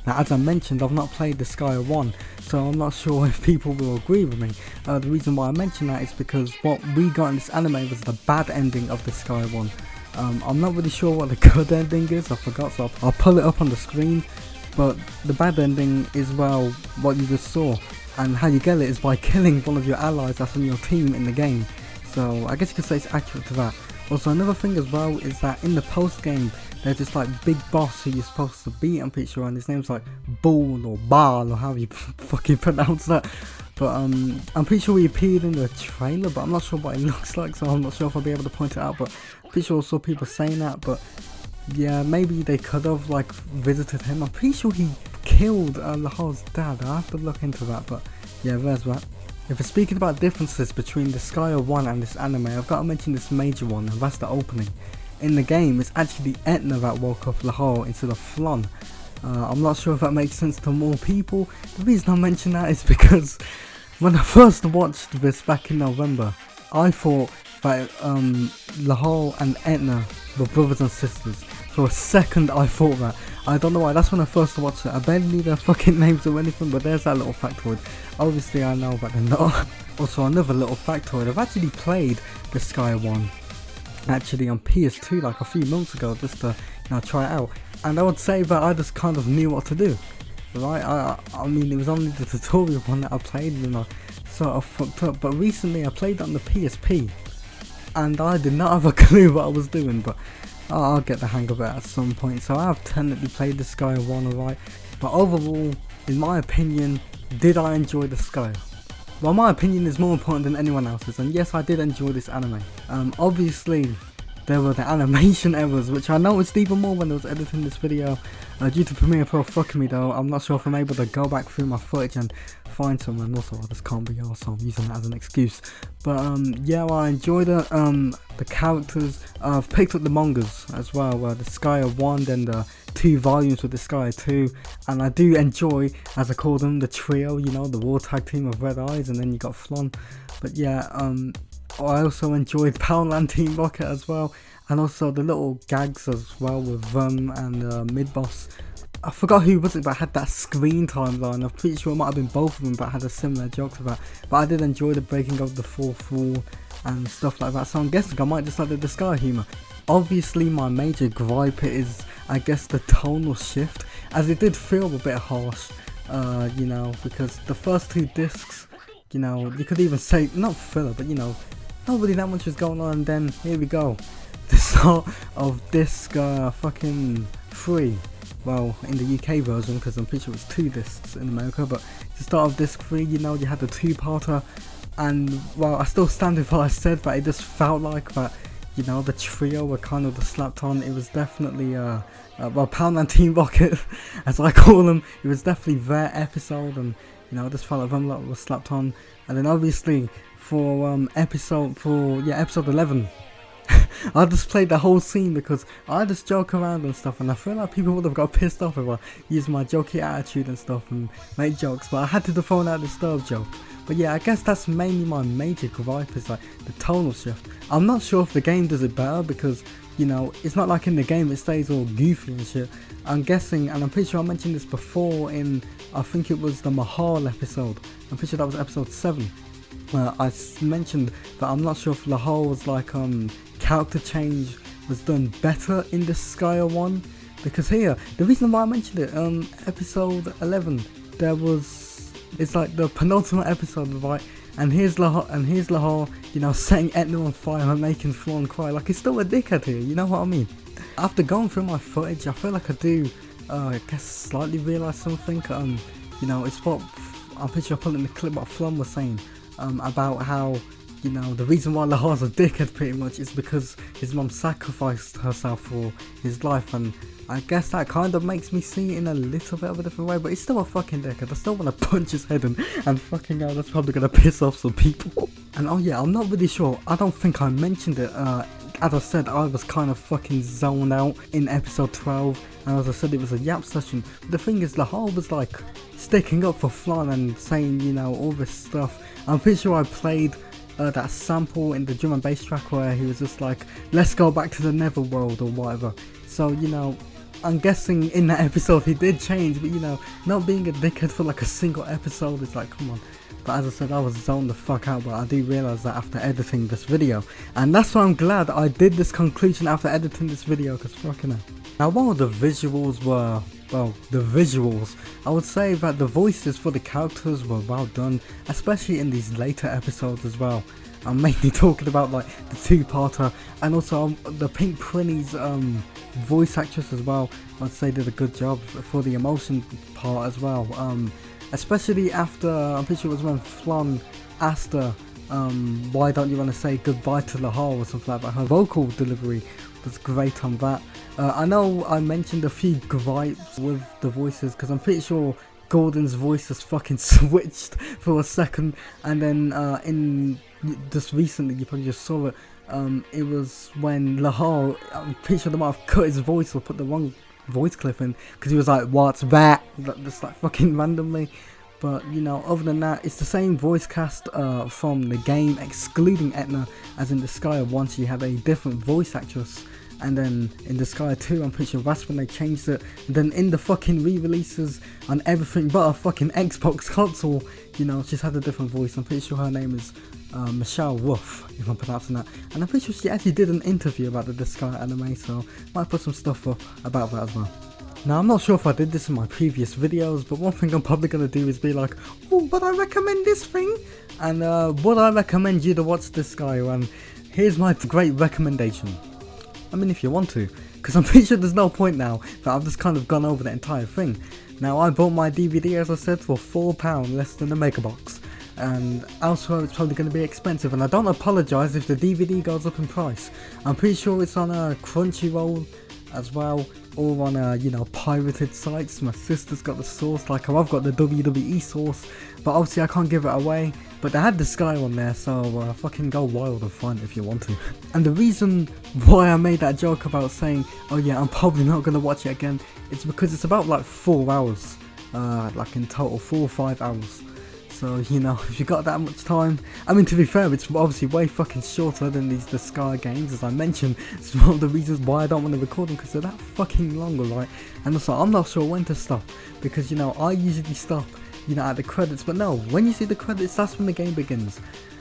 Now, as I mentioned, I've not played Disgaea 1, so I'm not sure if people will agree with me. The reason why I mention that is because what we got in this anime was the bad ending of Disgaea 1. I'm not really sure what the good ending is, I forgot, so I'll pull it up on the screen. But the bad ending is, well, what you just saw, and how you get it is by killing one of your allies that's on your team in the game. So I guess you could say it's accurate to that. Also, another thing as well is that in the post game there's this like big boss who you're supposed to beat, I'm pretty sure, and his name's like Bull or Baal or how you fucking pronounce that. But I'm pretty sure he appeared in the trailer, but I'm not sure what he looks like, so I'm not sure if I'll be able to point it out. But I'm pretty sure I saw people saying that. But yeah, maybe they could have like visited him. I'm pretty sure he killed Laharl's dad. I have to look into that. But yeah, there's that. If we're speaking about differences between Disgaea 1 and this anime, I've got to mention this major one, and that's the opening. In the game, it's actually Etna that woke up Laharl instead of Flonne. I'm not sure if that makes sense to more people. The reason I mention that is because when I first watched this back in November, I thought that Laharl and Etna were brothers and sisters. For a second I thought that. I don't know why, that's when I first watched it. I barely knew their fucking names or anything, but there's that little factoid. Obviously I know that they're not. Also, another little factoid, I've actually played Disgaea 1 actually on PS2 like a few months ago, just to, you know, try it out. And I would say that I just kind of knew what to do, right? I mean, it was only the tutorial one that I played, you know, sort of fucked up. But recently I played on the PSP, and I did not have a clue what I was doing, but I'll get the hang of it at some point. So I have technically played Disgaea 1, alright. But overall, in my opinion, did I enjoy Disgaea? Well, my opinion is more important than anyone else's, and yes, I did enjoy this anime. Obviously, there were the animation errors, which I noticed even more when I was editing this video. Due to Premiere Pro fucking me though, I'm not sure if I'm able to go back through my footage and find some, and also I just can't be arsed, so I'm using that as an excuse. But yeah, well, I enjoyed it. The characters, I've picked up the mangas as well, Disgaea 1, then the 2 volumes with Disgaea 2, and I do enjoy, as I call them, the trio, you know, the war tag team of Red Eyes, and then you got Flonne. But yeah, I also enjoyed Poundland Team Rocket as well, and also the little gags as well with them and mid-boss. I forgot who was it, but had that screen time line. I'm pretty sure it might have been both of them, but had a similar joke to that. But I did enjoy the breaking of the fourth wall and stuff like that, so I'm guessing I might just like the Disgaea humour. Obviously my major gripe is, I guess, the tonal shift, as it did feel a bit harsh, you know, because the first 2 discs, you know, you could even say, not filler, but you know, not really that much was going on, and then here we go, the start of disc fucking 3. Well, in the UK version, because I'm pretty sure it was 2 discs in America, but the start of disc 3, you know, you had the 2-parter, and well, I still stand with what I said, but it just felt like that, you know, the trio were kind of just slapped on. It was definitely, well, Poundland Team Rocket, as I call them, it was definitely their episode, and you know, I just felt like them lot was slapped on. And then obviously for episode 11, I just played the whole scene because I just joke around and stuff, and I feel like people would have got pissed off if I used my jokey attitude and stuff and make jokes, but I had to throw out the stove joke. But yeah, I guess that's mainly my major gripe, is like the tonal shift. I'm not sure if the game does it better, because you know, it's not like in the game it stays all goofy and shit. I'm guessing, and I'm pretty sure I mentioned this before in, I think it was the Laharl episode, I'm pretty sure that was episode 7. I mentioned that I'm not sure if Laharl was like character change was done better in Disgaea 1, because here, the reason why I mentioned it, episode 11, there was, it's like the penultimate episode, right? And here's Laharl, you know, setting Etna on fire and making Flonne cry. Like, he's still a dickhead here, you know what I mean? After going through my footage, I feel like I do, I guess, slightly realise something. You know, it's what, I'm pretty sure I put in the clip what Flonne was saying, about how, you know, the reason why Laharl's a dickhead pretty much is because his mum sacrificed herself for his life, and I guess that kind of makes me see it in a little bit of a different way, but he's still a fucking dickhead. I still want to punch his head in, and fucking hell, that's probably going to piss off some people. And oh yeah, I'm not really sure, I don't think I mentioned it as I said, I was kind of fucking zoned out in episode 12, and as I said, it was a Yap session. But the thing is, Laharl was like sticking up for Flonne and saying, you know, all this stuff. I'm pretty sure I played that sample in the drum and bass track where he was just like, let's go back to the netherworld or whatever. So, you know, I'm guessing in that episode he did change, but you know, not being a dickhead for like a single episode is like, come on. But as I said, I was zoned the fuck out, but I do realise that after editing this video. And that's why I'm glad I did this conclusion after editing this video, because fucking hell. Now while the visuals were, well, the visuals, I would say that the voices for the characters were well done, especially in these later episodes as well. I'm mainly talking about like the two-parter, and also the Pink Prinny's voice actress as well. I'd say did a good job for the emotion part as well. Especially after, I'm pretty sure it was when Flonne asked her, why don't you want to say goodbye to Laharl or something like that. Her vocal delivery was great on that. I know I mentioned a few gripes with the voices, because I'm pretty sure Gordon's voice has fucking switched for a second, and then in just recently, you probably just saw it, it was when Laharl, I'm pretty sure they might have cut his voice or put the wrong voice clip in, because he was like, what's that, just like fucking randomly. But you know, other than that, it's the same voice cast from the game, excluding Etna, as in Disgaea 1 she had a different voice actress, and then in Disgaea 2 I'm pretty sure that's when they changed it. And then in the fucking re-releases on everything but a fucking Xbox console, you know, she's had a different voice. I'm pretty sure her name is Michelle Wolf, if I'm pronouncing that, and I'm pretty sure she actually did an interview about the Disgaea anime, so might put some stuff up about that as well. Now I'm not sure if I did this in my previous videos, but one thing I'm probably going to do is be like, oh, but I recommend this thing, and would I recommend you to watch Disgaea, and here's my great recommendation. I mean, if you want to, because I'm pretty sure there's no point now that I've just kind of gone over the entire thing. Now I bought my DVD, as I said, for £4, less than a mega box. And elsewhere it's probably going to be expensive, and I don't apologise if the DVD goes up in price. I'm pretty sure it's on a Crunchyroll as well, or on you know, pirated sites. My sister's got the source, like how I've got the WWE source, but obviously I can't give it away. But they had Disgaea on there, so fucking go wild and find it if you want to. And the reason why I made that joke about saying, oh yeah, I'm probably not going to watch it again, it's because it's about like 4 hours, like in total 4 or 5 hours. So, you know, if you got that much time, I mean, to be fair, it's obviously way fucking shorter than these Disgaea games, as I mentioned. It's one of the reasons why I don't want to record them, because they're that fucking long, right? And also, I'm not sure when to stop, because, you know, I usually stop, you know, at the credits, but no, when you see the credits, that's when the game begins.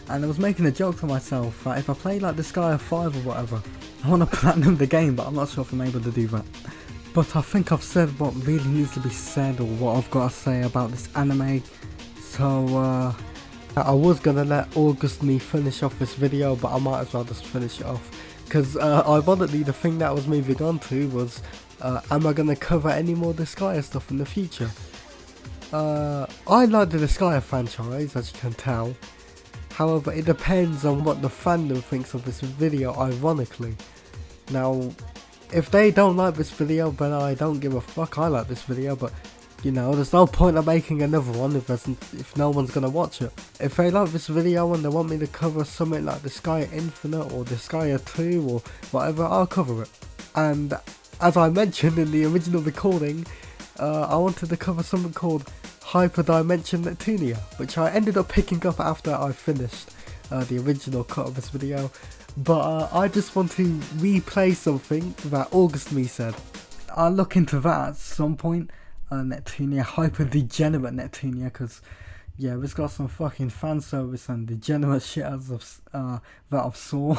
And I was making a joke to myself that if I play like Disgaea 5 or whatever, I want to platinum the game, but I'm not sure if I'm able to do that. But I think I've said what really needs to be said, or what I've got to say about this anime. So I was gonna let August me finish off this video, but I might as well just finish it off, because ironically the thing that I was moving on to was, am I gonna cover any more Disgaea stuff in the future? I like the Disgaea franchise, as you can tell. However, it depends on what the fandom thinks of this video, ironically. Now, if they don't like this video, then I don't give a fuck. I like this video, but you know, there's no point of making another one if no one's gonna watch it. If they like this video and they want me to cover something like Disgaea Infinite or Disgaea 2 or whatever, I'll cover it. And as I mentioned in the original recording, I wanted to cover something called Hyperdimension Neptunia, which I ended up picking up after I finished the original cut of this video. But I just want to replay something that August me said. I'll look into that at some point. Neptunia, hyper degenerate Neptunia, because yeah, it's got some fucking fan service and degenerate shit as of that I've saw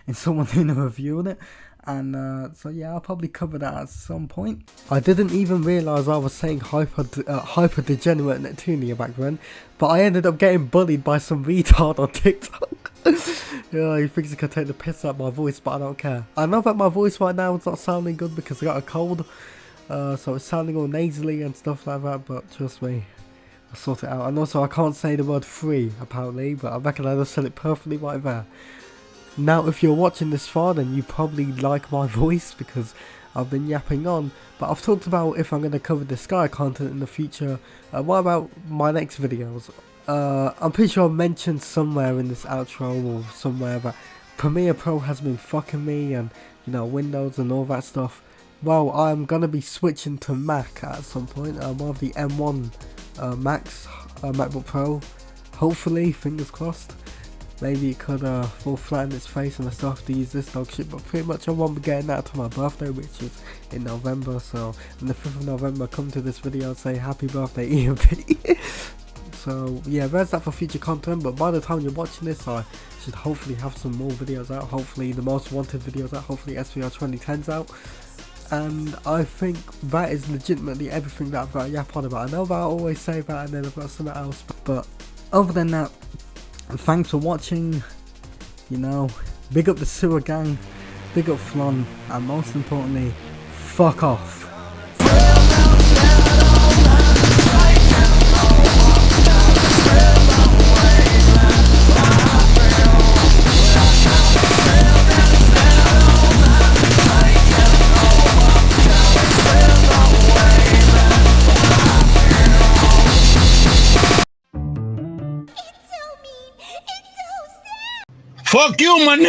in someone doing a review on it. And so yeah, I'll probably cover that at some point. I didn't even realise I was saying hyper degenerate Neptunia back then, but I ended up getting bullied by some retard on TikTok. Yeah, he thinks he can take the piss out of my voice, but I don't care. I know that my voice right now is not sounding good because I got a cold. So it's sounding all nasally and stuff like that, but trust me, I'll sort it out. And also I can't say the word free apparently, but I reckon I just said it perfectly right there. Now if you're watching this far, then you probably like my voice because I've been yapping on. But I've talked about if I'm going to cover Disgaea content in the future. What about my next videos? I'm pretty sure I mentioned somewhere in this outro or somewhere that Premiere Pro has been fucking me, and you know, Windows and all that stuff. Well, I'm gonna be switching to Mac at some point. One of the M1 Macs, MacBook Pro. Hopefully, fingers crossed. Maybe it could fall flat in its face and stuff to use this dog shit, but pretty much I won't be getting that to my birthday, which is in November. So on the 5th of November, come to this video and say happy birthday EMP. So yeah, there's that for future content, but by the time you're watching this, I should hopefully have some more videos out. Hopefully the most wanted videos out, hopefully SVR 2010's out. And I think that is legitimately everything that I've got to yap on about. I know that I always say that and then I've got something else, but other than that, thanks for watching. You know, big up the sewer gang, big up Flonne, and most importantly, fuck off. Fuck you, my nigga!